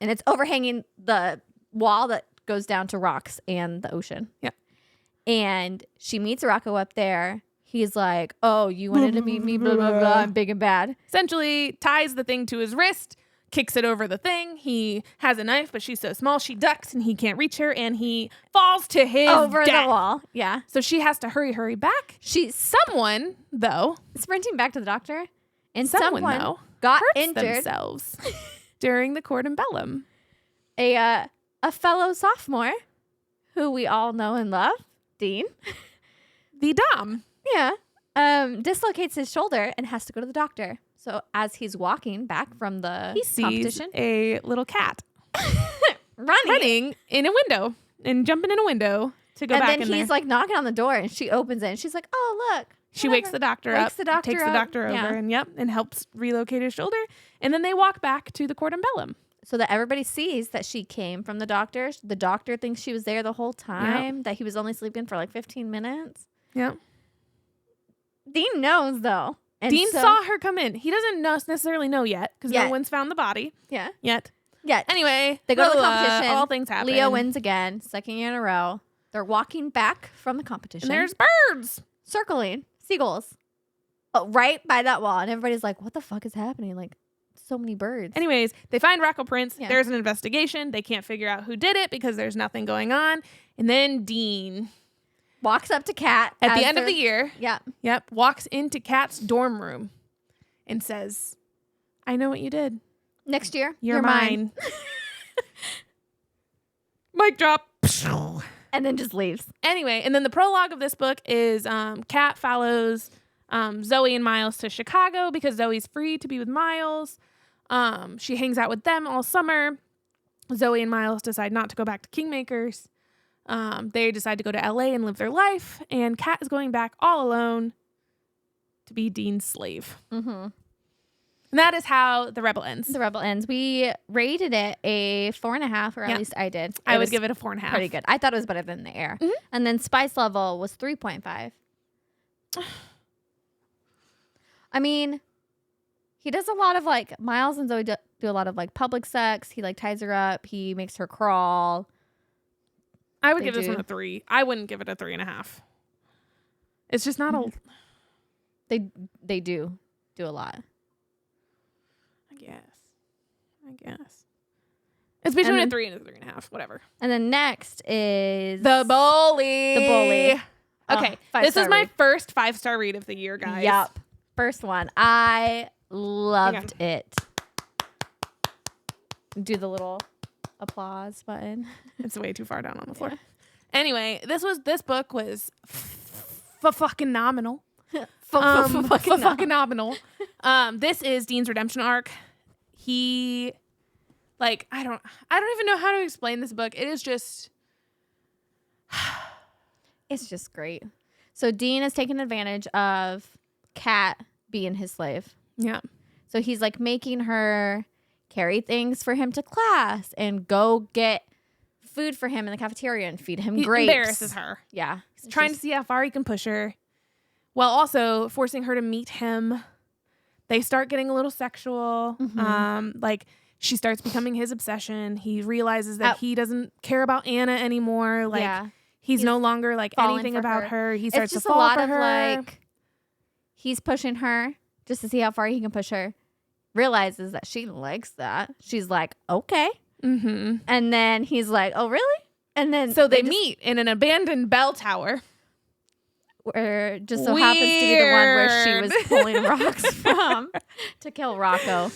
and it's overhanging the wall that goes down to rocks and the ocean. Yeah. And she meets Rocco up there. He's like, oh, you wanted to meet me, blah, blah, blah. I'm big and bad. Essentially ties the thing to his wrist, kicks it over the thing. He has a knife, but she's so small, she ducks and he can't reach her and he falls to his over death. the wall. Yeah. So she has to hurry back. Someone, though. Sprinting back to the doctor. And someone though, got hurts injured themselves during the quarterbellum. A fellow sophomore who we all know and love, Dean. The Dom. Yeah. Dislocates his shoulder and has to go to the doctor. So as he's walking back from the competition, a little cat running in a window and jumping in a window to go back in there. And then he's like knocking on the door and she opens it and she's like, oh, look. She wakes the doctor up, takes the doctor over and helps relocate his shoulder. And then they walk back to the quarterbellum. So that everybody sees that she came from the doctor. The doctor thinks she was there the whole time, that he was only sleeping for like 15 minutes. Yeah. Dean knows, though. And Dean saw her come in. He doesn't necessarily know yet because no one's found the body. Yeah. Yet. Anyway, they go to the competition. All things happen. Leo wins again, second year in a row. They're walking back from the competition. And there's birds. Circling. Seagulls. Oh, right by that wall. And everybody's like, what the fuck is happening? Like, so many birds. Anyways, they find Rocco Prince. Yeah. There's an investigation. They can't figure out who did it because there's nothing going on. And then Dean walks up to Kat at the end of the year. Yep. Walks into Kat's dorm room and says, I know what you did. Next year, you're mine. Mic drop. And then just leaves. Anyway, and then the prologue of this book is Kat follows Zoe and Miles to Chicago because Zoe's free to be with Miles. She hangs out with them all summer. Zoe and Miles decide not to go back to Kingmakers. They decide to go to LA and live their life. And Kat is going back all alone to be Dean's slave. Mm-hmm. And that is how The Rebel ends. The Rebel ends. We rated it a 4.5, or at least I did. I would give it a 4.5. Pretty good. I thought it was better than The Air. Mm-hmm. And then Spice Level was 3.5. I mean, he does a lot of like, Miles and Zoe do a lot of like public sex. He like ties her up. He makes her crawl. I would give this one a 3. I wouldn't give it a 3.5. It's just not a. They do a lot. I guess. It's between a 3 and a 3.5. Whatever. And then next is The Bully. The Bully. Okay, this is my first 5-star read of the year, guys. Yep. First one. I loved it. Do the little applause button. It's way too far down on the floor. Yeah. Anyway, this book was fucking nominal. Fucking nominal. This is Dean's redemption arc. He, like, I don't even know how to explain this book. It is just, it's just great. So Dean has taken advantage of Kat being his slave. Yeah. So he's like making her carry things for him to class and go get food for him in the cafeteria and feed him grapes. He embarrasses her. Yeah. He's trying to see how far he can push her while also forcing her to meet him. They start getting a little sexual. Like she starts becoming his obsession. He realizes that he doesn't care about Anna anymore. Like he's no longer like anything about her. He starts to fall for her. It's just a lot of like he's pushing her just to see how far he can push her. Realizes that she likes that. She's like, okay. And then he's like, oh, really? And then so they meet in an abandoned bell tower. Where just so happens to be the one where she was pulling rocks from to kill Rocco.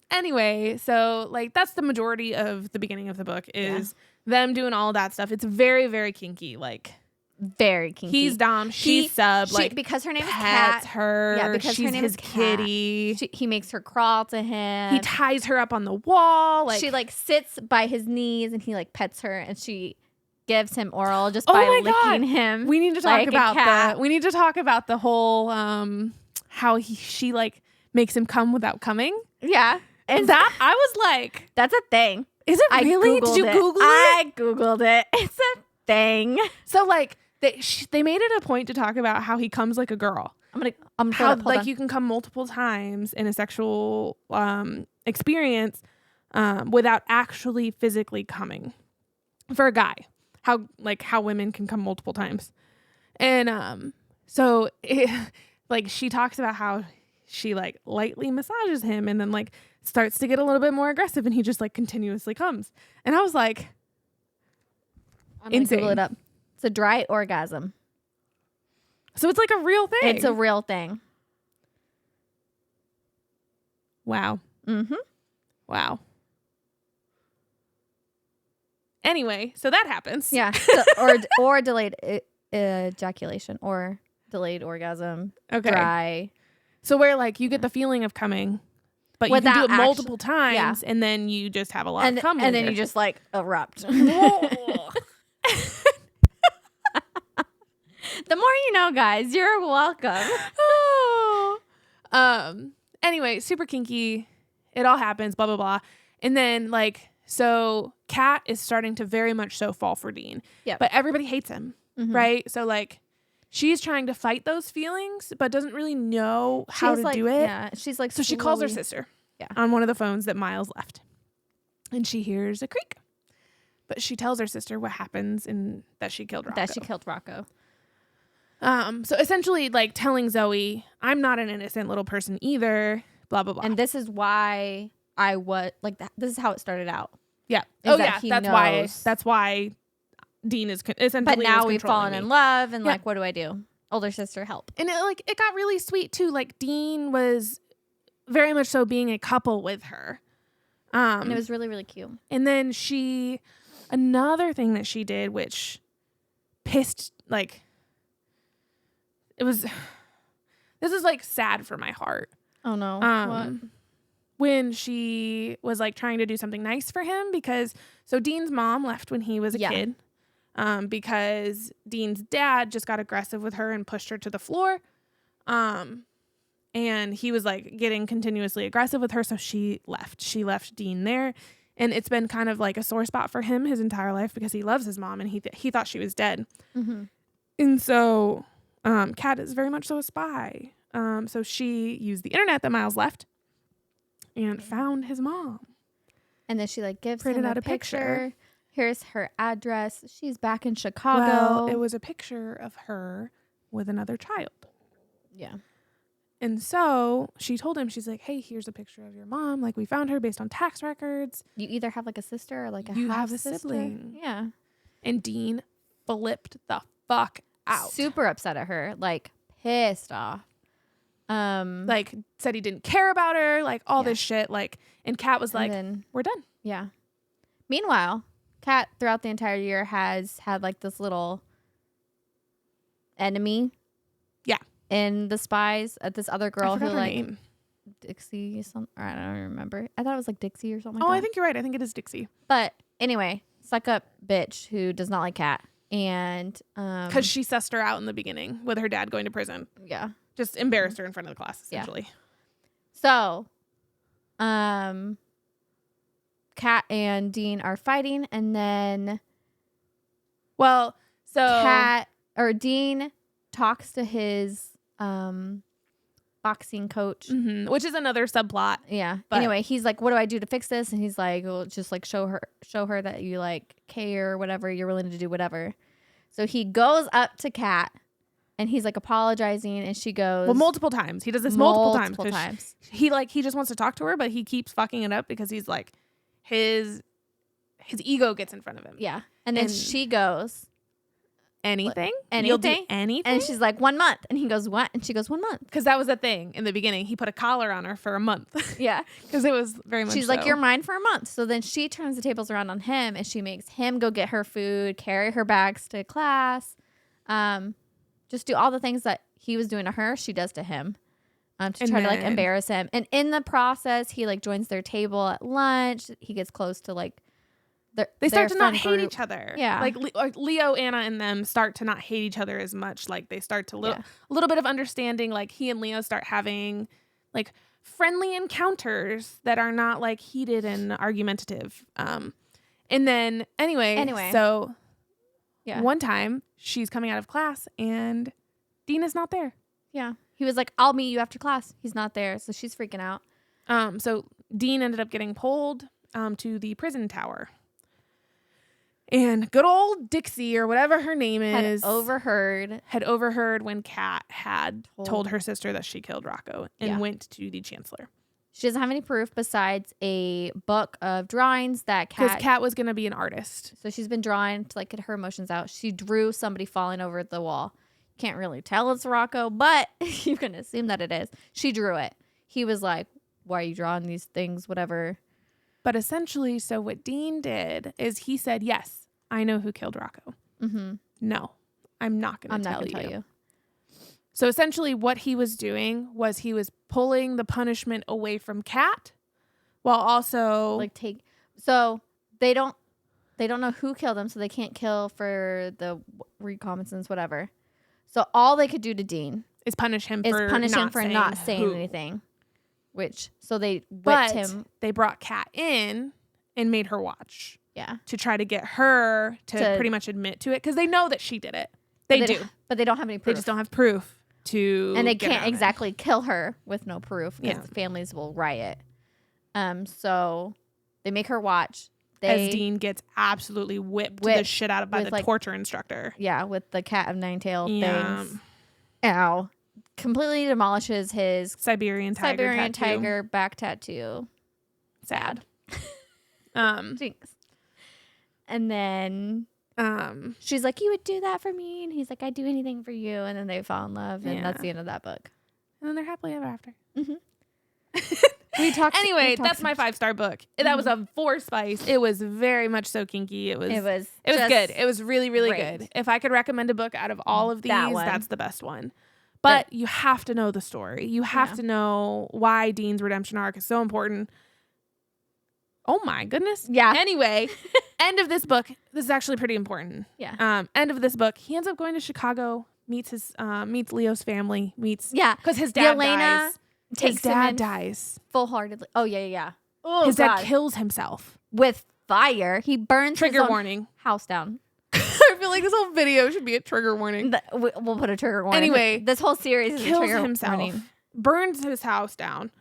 Anyway, so like that's the majority of the beginning of the book is them doing all of that stuff. It's very, very kinky. Like very kinky. He's dom, she's sub. Like because her name is Kat. Her. Yeah, because she's her name his is kitty. He makes her crawl to him. He ties her up on the wall. Like she like sits by his knees and he like pets her and she gives him oral just by licking him. We need to talk about we need to talk about the whole how she like makes him come without coming. Yeah. And that I was like, that's a thing. Is it really? Did you Google it? I Googled it. It's a thing. So like they made it a point to talk about how he comes like a girl. I'm how like you can come multiple times in a sexual experience without actually physically coming for a guy. How women can come multiple times. And so like she talks about how she like lightly massages him and then like starts to get a little bit more aggressive and he just like continuously comes. And I was like, I'm gonna Google it up. It's a dry orgasm. So it's like a real thing. It's a real thing. Wow. Wow. Anyway, so that happens. Yeah. Or delayed ejaculation or delayed orgasm. Okay. Dry. So where like you get the feeling of coming, but you can do it multiple times and then you just have a lot of cum. And then you just like erupt. The more you know, guys. You're welcome. Anyway, super kinky. It all happens, blah, blah, blah. And then like, so Kat is starting to very much so fall for Dean. Yeah. But everybody hates him. Right? So like she's trying to fight those feelings, but doesn't really know how to do it. Yeah. She's like, so she calls her sister on one of the phones that Miles left. And she hears a creak. But she tells her sister what happens and that she killed Rocco. So essentially like telling Zoe, I'm not an innocent little person either, blah, blah, blah. And this is why this is how it started out. Yeah. That's why Dean is essentially. But now we've fallen in love and like, what do I do? Older sister, help. And it got really sweet too. Like Dean was very much so being a couple with her. And it was really, really cute. And then another thing that she did, which pissed like, this is like sad for my heart. Oh no. What? When she was like trying to do something nice for him so Dean's mom left when he was a kid because Dean's dad just got aggressive with her and pushed her to the floor. And he was like getting continuously aggressive with her. So she left Dean there. And it's been kind of like a sore spot for him his entire life because he loves his mom and he thought she was dead. And so Kat is very much so a spy. So she used the internet that Miles left and found his mom. And then she like printed out a picture. Here's her address. She's back in Chicago. Well, it was a picture of her with another child. Yeah. And so she told him, she's like, hey, here's a picture of your mom. Like we found her based on tax records. You either have like a sister or like you have a sibling. Yeah. And Dean flipped the fuck out. Super upset at her. Like pissed off. Like said he didn't care about her, like all this shit, like, and Kat was like, we're done. Yeah. Meanwhile, Kat throughout the entire year has had like this little enemy. Yeah. In the spies at this other girl who like name. Dixie something, or I don't remember. I thought it was like Dixie or something like that. I think you're right. I think it is Dixie. But anyway, suck up bitch who does not like Kat. And because she sussed her out in the beginning with her dad going to prison. Yeah. just embarrassed her in front of the class, essentially. So, Kat and Dean are fighting, and then Dean talks to his boxing coach, which is another subplot. Yeah. But anyway, he's like, "What do I do to fix this?" And he's like, "Well, just like show her that you like care or whatever. You're willing to do whatever." So he goes up to Kat, and he's like apologizing, and she goes, well, multiple times. He does this multiple times. He just wants to talk to her, but he keeps fucking it up because he's like, his ego gets in front of him. Yeah. And then she goes, anything? You'll do anything? And she's like, 1 month. And he goes, what? And she goes, 1 month. Because that was the thing in the beginning. He put a collar on her for a month. Yeah. Because it was very much She's like, you're mine for a month. So then she turns the tables around on him, and she makes him go get her food, carry her bags to class, just do all the things that he was doing to her, she does to him. To try to like embarrass him. And in the process, he like joins their table at lunch. He gets close to like they start to not hate each other. Yeah. Like Leo, Anna, and them start to not hate each other as much. Like they start to a little bit of understanding. Like he and Leo start having like friendly encounters that are not like heated and argumentative. And then anyway. So one time she's coming out of class and Dean is not there. Yeah. He was like, I'll meet you after class. He's not there. So she's freaking out. So Dean ended up getting pulled to the prison tower. And good old Dixie, or whatever her name is, had overheard when Kat had told her sister that she killed Rocco and went to the chancellor. She doesn't have any proof besides a book of drawings that because Kat was going to be an artist. So she's been drawing to like get her emotions out. She drew somebody falling over the wall. Can't really tell it's Rocco, but you can assume that it is. She drew it. He was like, why are you drawing these things? Whatever. But essentially, so what Dean did is he said, yes, I know who killed Rocco. Mm-hmm. No, I'm not going to tell you. So essentially what he was doing was he was pulling the punishment away from Kat while also so they don't know who killed him, so they can't kill for the recognizance, whatever. So all they could do to Dean is punish him for not saying anything. So they whipped him. They brought Kat in and made her watch. Yeah. To try to get her to pretty much admit to it because they know that she did it. They do. But they don't have any proof. They just don't have proof and they can't exactly kill her with no proof because families will riot. So they make her watch. As Dean gets absolutely whipped the shit out of by the torture instructor. Yeah, with the cat of nine tailed things. Ow. Completely demolishes his Siberian tiger back tattoo. Sad. Jinx. And then she's like, you would do that for me? And he's like, I'd do anything for you. And then they fall in love, and that's the end of that book. And then they're happily ever after. Mm-hmm. That's my 5-star book. Mm-hmm. That was a 4 spice. It was very much so kinky. It was good. It was really, really good. If I could recommend a book out of all of these, that's the best one. But you have to know the story. You have to know why Dean's redemption arc is so important. Oh my goodness. Yeah. Anyway, end of this book. This is actually pretty important. Yeah. End of this book. He ends up going to Chicago, meets Leo's family, because his dad dies. His dad dies full-heartedly. Oh yeah. Oh, his dad kills himself with fire. He burns his own house down. I feel like this whole video should be a trigger warning. We'll put a trigger warning. Anyway, this whole series is kills a trigger himself, warning. Burns his house down.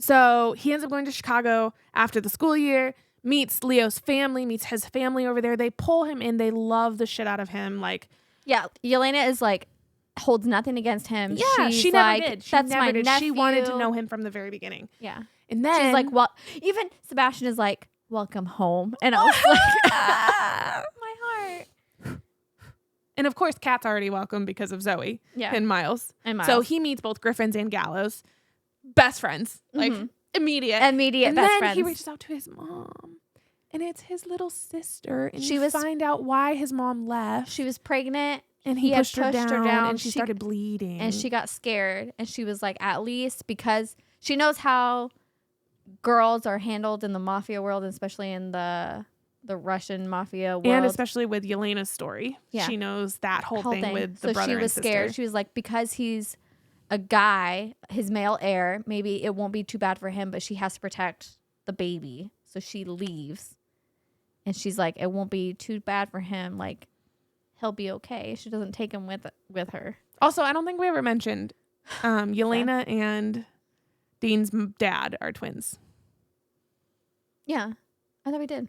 So he ends up going to Chicago after the school year. Meets Leo's family. Meets his family over there. They pull him in. They love the shit out of him. Yelena is like. Holds nothing against him. Yeah, she never did. That's my nephew. She wanted to know him from the very beginning. Yeah. And then she's like, well, even Sebastian is like, welcome home. And I was like, my heart. And of course, Kat's already welcome because of Zoe and Miles. So he meets both Griffins and Gallows. Best friends. Like, immediate and best then friends. He reaches out to his mom. And it's his little sister. And find out why his mom left. She was pregnant. And he pushed her down and she started bleeding. And she got scared. And she was like, at least because she knows how girls are handled in the mafia world, especially in the the Russian mafia world. And especially with Yelena's story. Yeah. She knows that whole thing with the brother and sister. So she was scared. She was like, because he's a guy, his male heir, maybe it won't be too bad for him, but she has to protect the baby. So she leaves. And she's like, it won't be too bad for him. Like, he'll be okay. She doesn't take him with her. Also, I don't think we ever mentioned Yelena and Dean's dad are twins. Yeah. I thought we did.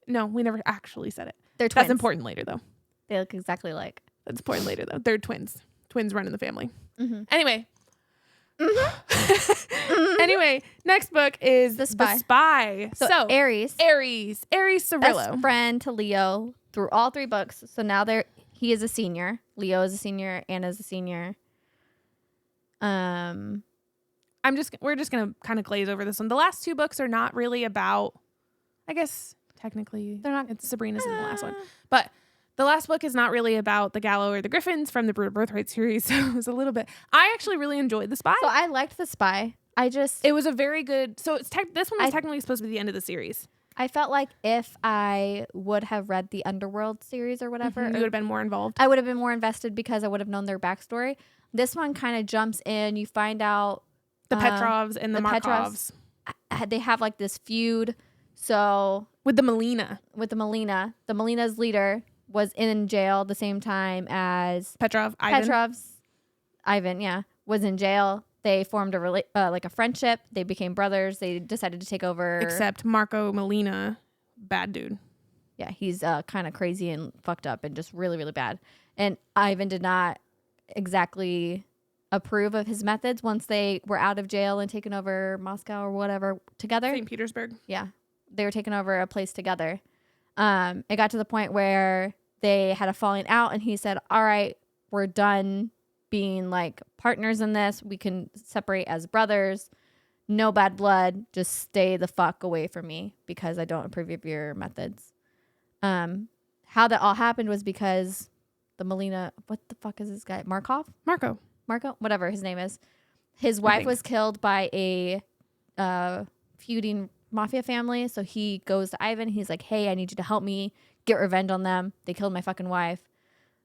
No, we never actually said it. They're twins. That's important later, though. They look exactly alike. That's important later, though. They're twins. Twins run in the family. Mm-hmm. Anyway. Mm-hmm. Anyway, next book is The Spy. So Aries Cirillo. Best friend to Leo through all 3 books. So now he is a senior. Leo is a senior. Anna's a senior. We're just gonna kind of glaze over this one. The last 2 books are not really about, I guess technically they're not. It's Sabrina's in the last one, but the last book is not really about the Gallo or the Griffins from the Brutal Birthright series. So it was a little bit. I actually really enjoyed The Spy. So I liked The Spy. It was a very good. So this one was technically supposed to be the end of the series. I felt like if I would have read the Underworld series or whatever, you would have been more involved. I would have been more invested because I would have known their backstory. This one kind of jumps in. You find out the Petrovs and the Markovs. They have like this feud. So with the Melina. The Melina's leader was in jail the same time as Ivan, yeah, was in jail. They formed a friendship. They became brothers. They decided to take over. Except Marco Melina, bad dude. Yeah, he's kind of crazy and fucked up and just really, really bad. And Ivan did not exactly approve of his methods once they were out of jail and taken over Moscow or whatever together. St. Petersburg. Yeah, they were taking over a place together. It got to the point where they had a falling out, and he said, "All right, we're done being like partners in this. We can separate as brothers. No bad blood. Just stay the fuck away from me because I don't approve of your methods." How that all happened was because the Melina, what the fuck is this guy? Marco, whatever his name is. His wife was killed by a feuding mafia family. So he goes to Ivan. He's like, "Hey, I need you to help me get revenge on them. They killed my fucking wife.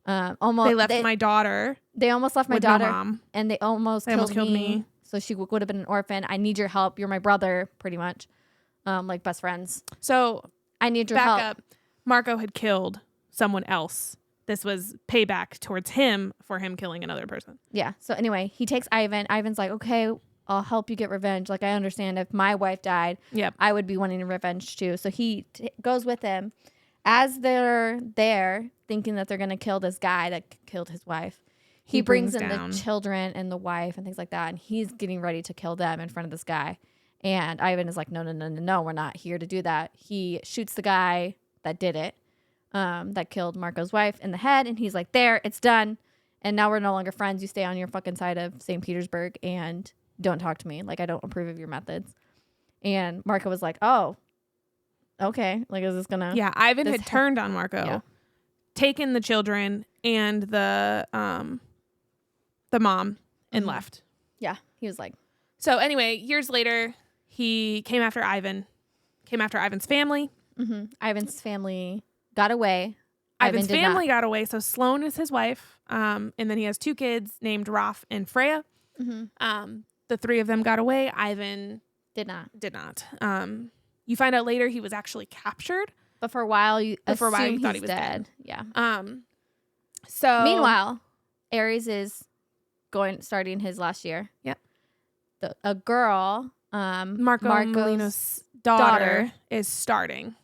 They left my daughter. They almost left my daughter, no mom. And they almost killed me. So she would have been an orphan. I need your help. You're my brother, pretty much, like best friends. So I need your help." Back up. Marco had killed someone else. This was payback towards him for him killing another person. Yeah. So anyway, he takes Ivan. Ivan's like, "Okay, I'll help you get revenge. Like, I understand if my wife died, I would be wanting revenge too." So he goes with him. As they're there thinking that they're going to kill this guy that killed his wife, he brings in the children and the wife and things like that. And he's getting ready to kill them in front of this guy. And Ivan is like, no, we're not here to do that. He shoots the guy that did it, that killed Marco's wife in the head. And he's like, "There, it's done. And now we're no longer friends. You stay on your fucking side of St. Petersburg and don't talk to me. Like, I don't approve of your methods." And Marco was like, "Oh, okay. Like, is this gonna..." Yeah, Ivan had turned on Marco, taken the children and the mom and left. Yeah, he was like... So anyway, years later, he came after Ivan's family. Mm-hmm. Ivan's family got away. Ivan's family got away. So Sloane is his wife. And then he has 2 kids named Rolf and Freya. Mm-hmm. The 3 of them got away. Ivan did not. You find out later he was actually captured. But for a while, you thought he was dead. Yeah. So meanwhile, Aries is starting his last year. Yeah. A girl, Marco's Melina's daughter is starting.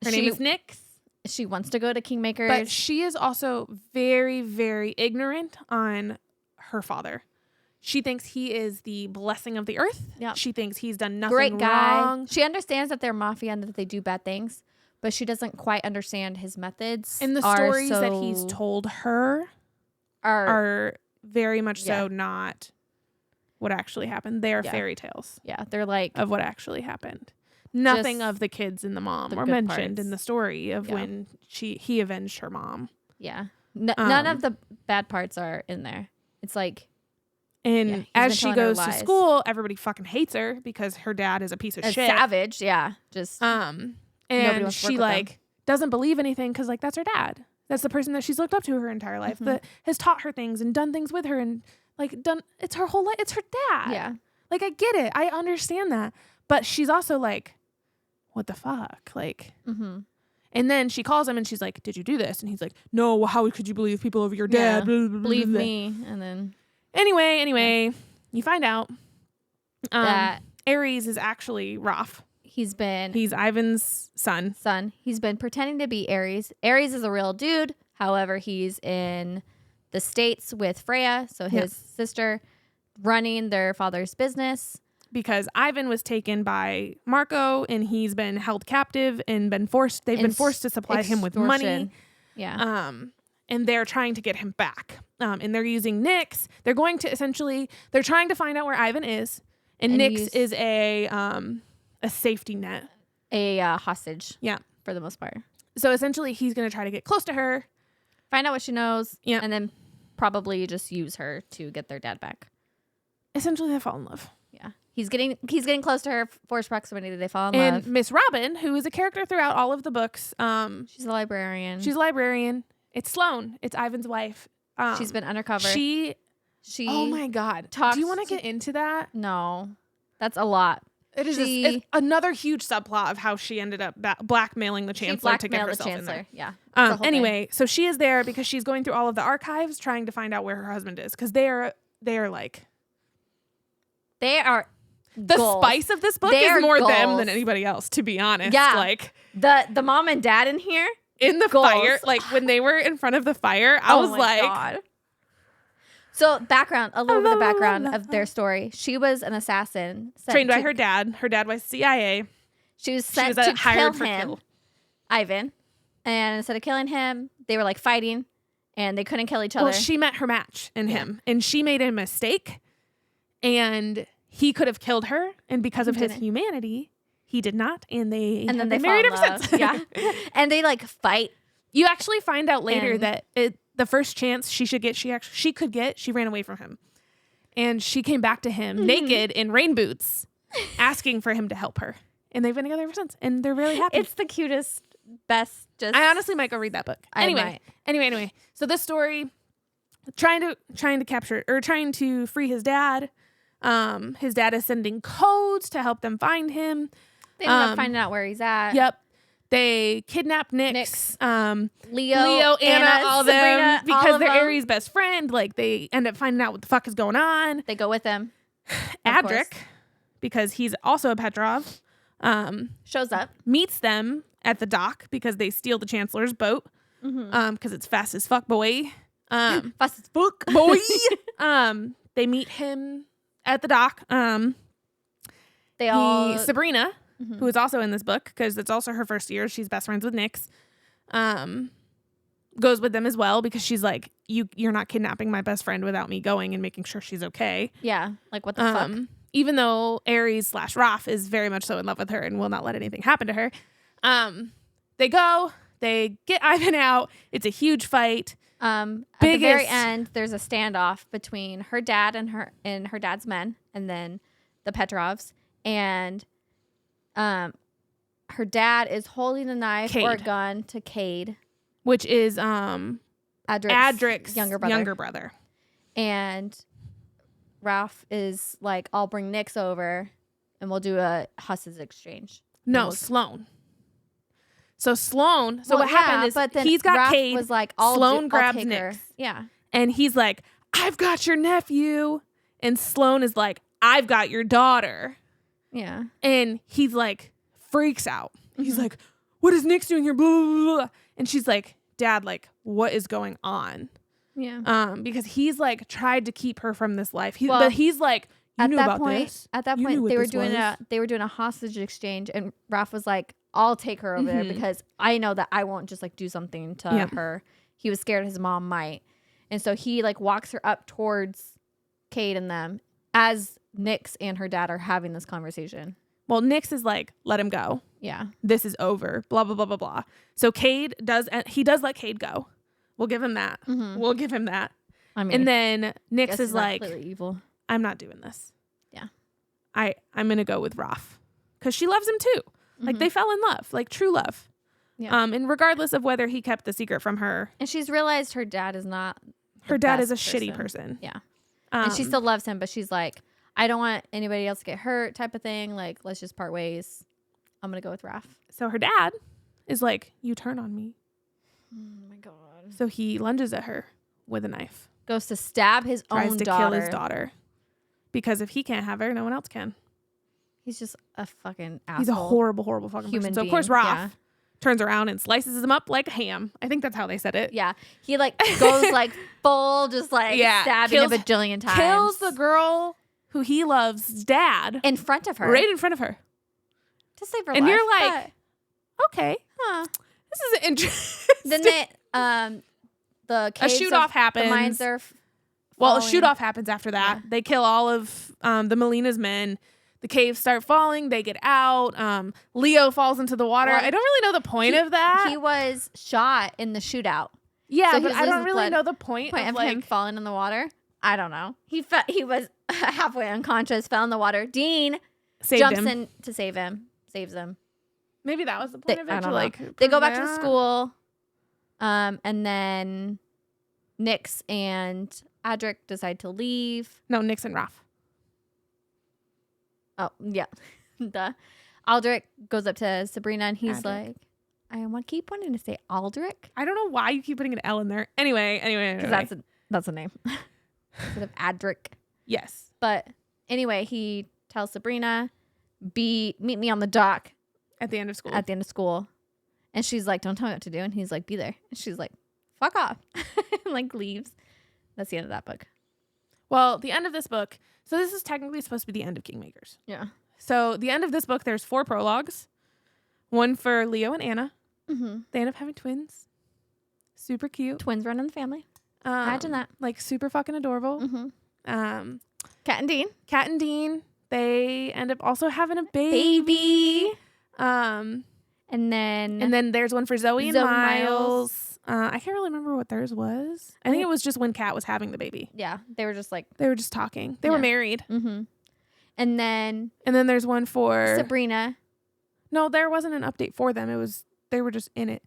Her name is Nyx. She wants to go to Kingmakers. But she is also very, very ignorant on her father. She thinks he is the blessing of the earth. Yep. She thinks he's done nothing Great guy. wrong. She understands that they're mafia and that they do bad things, but she doesn't quite understand his methods. And the stories that he's told her are very much so not what actually happened. They are fairy tales. Yeah, they're like... of what actually happened. Nothing of the kids and the mom were mentioned in the story of when he avenged her mom. Yeah. None of the bad parts are in there. It's like... And as she goes to school, everybody fucking hates her because her dad is a piece of shit. Savage, yeah. Just and she doesn't believe anything because like that's her dad. That's the person that she's looked up to her entire life, that has taught her things and done things with her and like it's her whole life. It's her dad. Yeah. Like I get it. I understand that. But she's also like, what the fuck? Like, and then she calls him and she's like, did you do this? And he's like, no, how could you believe people over your dad? Yeah. Blah, blah, blah, Believe blah. me. And then. Anyway, you find out That Ares is actually Raph. he's Ivan's son. He's been pretending to be Ares. Ares is a real dude. However, he's in the States with Freya, so his sister, running their father's business. Because Ivan was taken by Marco and he's been held captive and been forced to supply him with money. Yeah. And they're trying to get him back. And they're using Nyx. They're trying to find out where Ivan is. And Nyx is a safety net. A hostage. Yeah. For the most part. So essentially he's going to try to get close to her. Find out what she knows. Yeah. And then probably just use her to get their dad back. Essentially they fall in love. Yeah. He's getting close to her, forced proximity. They fall in love. And Miss Robin, who is a character throughout all of the books. She's a librarian. It's Sloane. It's Ivan's wife. She's been undercover. She oh my God. Do you want to get into that? No. That's a lot. It is it's another huge subplot of how she ended up blackmailing the Chancellor to get herself in there. Yeah. Anyway, so she is there because she's going through all of the archives trying to find out where her husband is. Because they are like... They are... The goals. spice of this book is more them than anybody else, to be honest. Yeah. Like the mom and dad in here in the fire, like when they were in front of the fire, I was like, God. So a little bit of background of their story. She was an assassin trained by her dad. Her dad was CIA. She was sent to kill him, Ivan. And instead of killing him, they were like fighting and they couldn't kill each other. Well, she met her match in him and she made a mistake and he could have killed her, and because of his humanity, he did not, and they married ever since. Yeah, and they like fight. You actually find out later that the first chance she ran away from him, and she came back to him naked in rain boots, asking for him to help her, and they've been together ever since, and they're really happy. It's the cutest, best. I honestly might go read that book. Anyway. So this story, trying to free his dad. His dad is sending codes to help them find him. They end up finding out where he's at. Yep. They kidnap Nyx, Leo, Anna, all Sabrina, them because they're Ares' best friend. Like they end up finding out what the fuck is going on. They go with them. Adric, because he's also a Petrov, shows up, meets them at the dock because they steal the Chancellor's boat. Because it's fast as fuck, boy. Fast as fuck, boy. They meet him at the dock. Sabrina, who is also in this book because it's also her first year, she's best friends with Nyx, goes with them as well because she's like, you're not kidnapping my best friend without me going and making sure she's okay. Yeah, like what the fuck? Even though Ares/Raph is very much so in love with her and will not let anything happen to her. They get Ivan out. It's a huge fight. At the very end, there's a standoff between her dad and her dad's men, and then the Petrovs. And her dad is holding a knife or a gun to Cade, which is Adric's younger brother. And Ralph is like, "I'll bring Nyx over, and we'll do a hostage exchange." No, Sloane. So Sloane. So what happened is he's got Ralph Cade. Was like, Sloane grabs Nyx. Yeah, and he's like, "I've got your nephew," and Sloane is like, "I've got your daughter." Yeah, and he's like, freaks out. He's like, "What is Nyx doing here?" Blah, blah, blah. And she's like, "Dad, like, what is going on?" Yeah. Because he's like tried to keep her from this life. But he's like, "You knew about this." At that point, they were doing a hostage exchange, and Ralph was like, "I'll take her over there because I know that I won't just like do something to her." He was scared his mom might, and so he like walks her up towards Cade and them as Nyx and her dad are having this conversation. Well, Nyx is like, "Let him go. Yeah, this is over." Blah blah blah blah blah. So Cade does let Cade go. We'll give him that. We'll give him that. I mean, and then Nyx is like, evil. "I'm not doing this. Yeah, I'm gonna go with Raph because she loves him too. Like they fell in love, like true love." Yeah. And regardless of whether he kept the secret from her. And she's realized her dad is not Her dad is a shitty person. Yeah. And she still loves him, but she's like, I don't want anybody else to get hurt type of thing. Like, let's just part ways. I'm going to go with Raph. So her dad is like, you turn on me. Oh, my God. So he lunges at her with a knife. Goes to stab his tries own to daughter. kill his daughter. Because if he can't have her, no one else can. He's just a fucking asshole. He's a horrible, horrible fucking human person. So, being. of course, Raph turns around and slices him up like a ham. I think that's how they said it. Yeah. He like goes like full, just like stabbing a bajillion times. Kills the girl who he loves, dad. In front of her. Right in front of her. To save her and life. You're like, okay. Huh. This is interesting. Then they, the a shoot-off happens. The mines are a shoot-off happens after that. Yeah. They kill all of the Melina's men. The caves start falling. They get out. Leo falls into the water. Well, I don't really know the point of that. He was shot in the shootout. Yeah, so but I don't really know the point of like him falling in the water. I don't know. He was halfway unconscious, fell in the water. Dean jumps in to save him. Saves him. Maybe that was the point of it. I don't know. They go back to the school, and then Nyx and Adric decide to leave. No, Nyx and Raph. Oh, yeah. Aldrich goes up to Sabrina, and he's Adric. like, I keep wanting to say Aldrich. I don't know why you keep putting an L in there. Anyway. Because that's a name. Instead of Adric. Yes. But anyway, he tells Sabrina, meet me on the dock. At the end of school. And she's like, don't tell me what to do. And he's like, be there. And she's like, fuck off. And like leaves. That's the end of that book. Well, the end of this book. So this is technically supposed to be the end of Kingmakers. Yeah. So the end of this book, there's 4 prologues. One for Leo and Anna. Mm-hmm. They end up having twins. Super cute. Twins run in the family. Imagine that. Like super fucking adorable. Mm-hmm. Kat and Dean. They end up also having a baby. And then there's one for Zoe and Miles. I can't really remember what theirs was. I think it was just when Kat was having the baby. Yeah, they were just talking. They were married. Mm-hmm. And then there's one for Sabrina. No, there wasn't an update for them. They were just in it.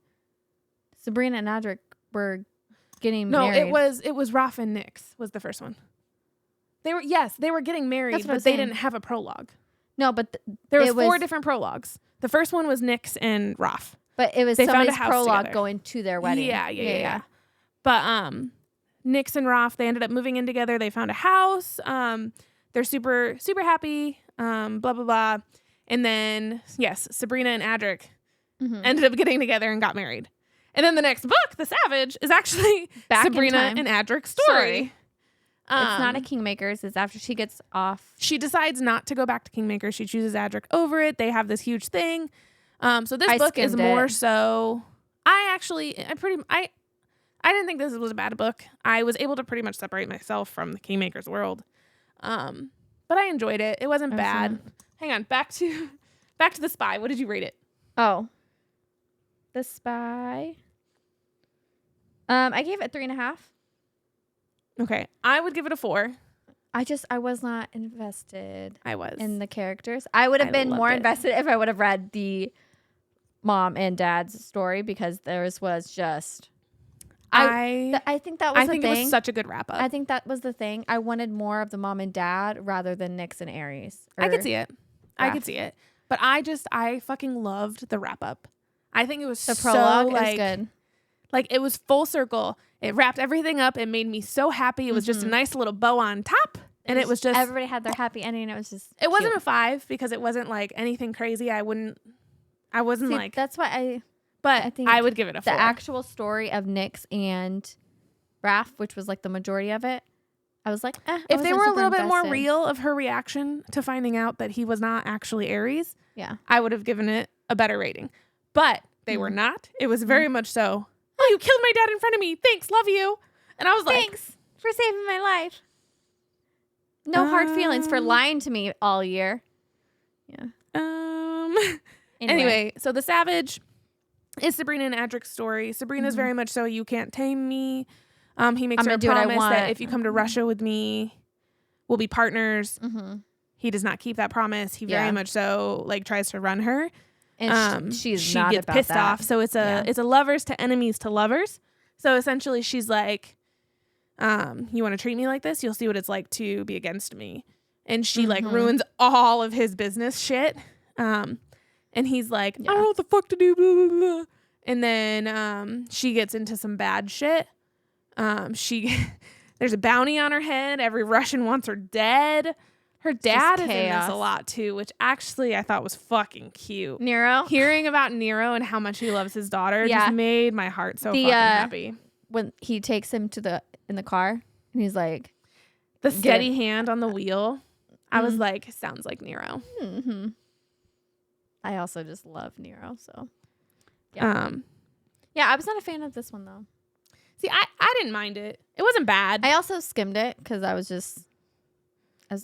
Sabrina and Adric were getting married. No, it was Raph and Nyx was the first one. They were getting married, but they didn't have a prologue. No, but there was 4 different prologues. The first one was Nyx and Raph. But it was somebody's prologue together. Going to their wedding. Yeah. But Nyx and Raph, they ended up moving in together. They found a house. They're super, super happy. Blah, blah, blah. And then, yes, Sabrina and Adric ended up getting together and got married. And then the next book, The Savage, is actually Sabrina and Adric's story. It's not a Kingmakers. It's after she gets off. She decides not to go back to Kingmakers. She chooses Adric over it. They have this huge thing. So this book is more so. I didn't think this was a bad book. I was able to pretty much separate myself from the Kingmakers world. But I enjoyed it. It wasn't bad. Hang on, back to The Spy. What did you rate it? Oh, The Spy. I gave it 3.5. Okay, I would give it a 4. I was not invested. I was in the characters. I would have been more invested if I would have read the mom and dad's story, because theirs was just. I think that was the thing. It was such a good wrap up. I think that was the thing. I wanted more of the mom and dad rather than Nyx and Aries. I could see it. But I fucking loved the wrap up. I think it was the prologue was good. Like it was full circle. It wrapped everything up. It made me so happy. It was just a nice little bow on top. And it was just everybody had their happy ending. And it was just it wasn't a 5 because it wasn't like anything crazy. I wasn't like that's why I think I would give it a 4. The actual story of Nyx and Raph, which was like the majority of it, I was like, if they were a little bit more real of her reaction to finding out that he was not actually Aries, I would have given it a better rating. But they were not. It was very much so. Oh, you killed my dad in front of me. Thanks, love you. And I was like, thanks for saving my life. No hard feelings for lying to me all year. Yeah. Anyway, so The Savage is Sabrina and Adric's story. Sabrina's very much so you can't tame me. He makes her a promise that if you come to Russia with me, we'll be partners. He does not keep that promise. He very much so like tries to run her. And she gets about pissed that. off. So it's a lovers to enemies to lovers. So essentially she's like, you want to treat me like this? You'll see what it's like to be against me. And she like ruins all of his business shit. And he's like, I don't know what the fuck to do. Blah, blah, blah. And then she gets into some bad shit. There's a bounty on her head. Every Russian wants her dead. Her dad is in this a lot too, which actually I thought was fucking cute. Nero? Hearing about Nero and how much he loves his daughter just made my heart so fucking happy. When he takes him in the car and he's like, the steady hand on the wheel. I was like, sounds like Nero. Mm-hmm. I also just love Nero. So yeah. I was not a fan of this one though. See, I didn't mind it. It wasn't bad. I also skimmed it because I was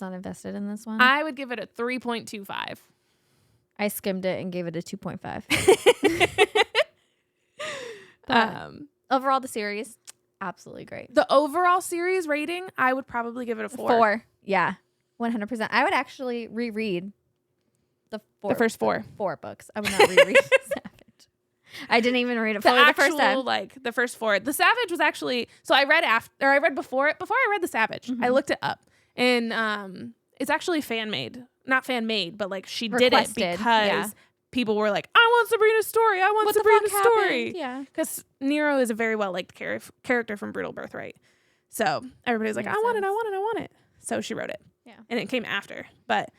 not invested in this one. I would give it a 3.25. I skimmed it and gave it a 2.5. Overall, the series, absolutely great. The overall series rating, I would probably give it a 4. 4. Yeah. 100%. I would actually reread the first 4 books. I would not reread Savage. I didn't even read it fully the first time. Like the first 4. The Savage was actually, so I read before I read the Savage. I looked it up. And it's actually not fan made, but like she Requested, did it because people were like, I want Sabrina's story. I want Sabrina's story. Yeah. Because Nero is a very well liked character from Brutal Birthright. So everybody's like, I want it. So she wrote it. Yeah. And it came after. But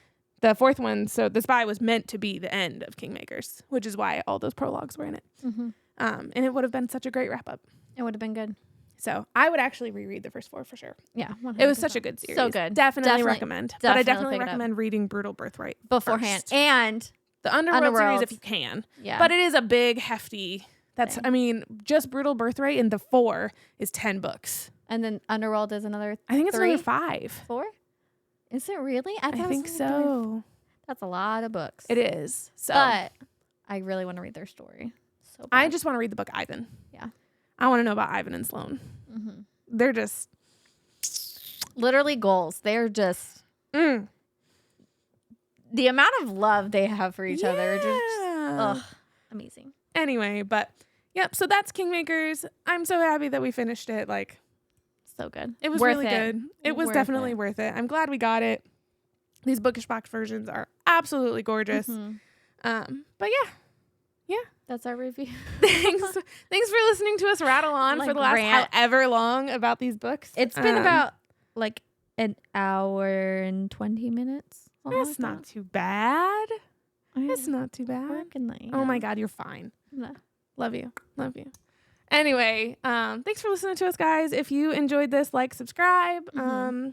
the 4th one, so The Spy was meant to be the end of Kingmakers, which is why all those prologues were in it. Mm-hmm. And it would have been such a great wrap up. It would have been good. So I would actually reread the first 4 for sure. Yeah. 100%. It was such a good series. So good. Definitely recommend. But I definitely pick it up. recommend reading Brutal Birthright beforehand. first. And the Underworld series if you can. Yeah. But it is a big, hefty, just Brutal Birthright and the 4 is 10 books. And then Underworld is another I think it's 3? another 5. 4? Is it really? I think so. That's a lot of books. It is. So but I really want to read their story. So bad. I just want to read the book Ivan. Yeah. I want to know about Ivan and Sloane. Mm-hmm. They're just literally goals. They're just the amount of love they have for each other. Just amazing. Anyway, but yep. So that's Kingmakers. I'm so happy that we finished it. Like, so good. It was really good. It was definitely worth it. I'm glad we got it. These bookish box versions are absolutely gorgeous. Mm-hmm. But yeah. That's our review. Thanks for listening to us rattle on for the last however long about these books. It's been about like an hour and 20 minutes. That's not too bad. It's not too bad. Oh my God, you're fine. No. Love you. Anyway, thanks for listening to us, guys. If you enjoyed this, like, subscribe. Mm-hmm.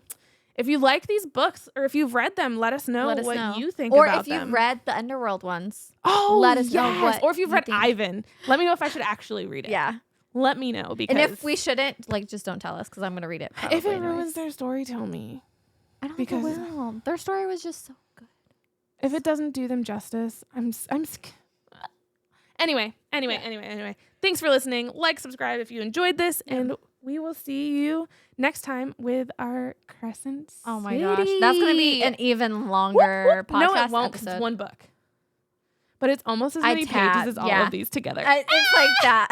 If you like these books or if you've read them, let us know what you think about them. Or if you've read the Underworld ones, let us know what. Or if you've read Ivan, let me know if I should actually read it. Yeah. Let me know. Because and if we shouldn't, just don't tell us because I'm going to read it. If it ruins their story, tell me. I don't think it will. Their story was just so good. If it doesn't do them justice, I'm Anyway. Thanks for listening. Like, subscribe if you enjoyed this, and we will see you next time with our Crescent City. Oh my gosh. That's going to be an even longer podcast. No, it won't because it's one book. But it's almost as many pages as all of these together. It's like that.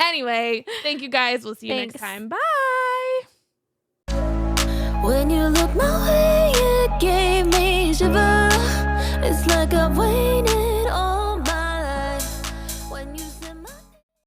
Anyway, thank you guys. We'll see you next time. Bye. When you look my way, it gave me shiver. It's like I've waited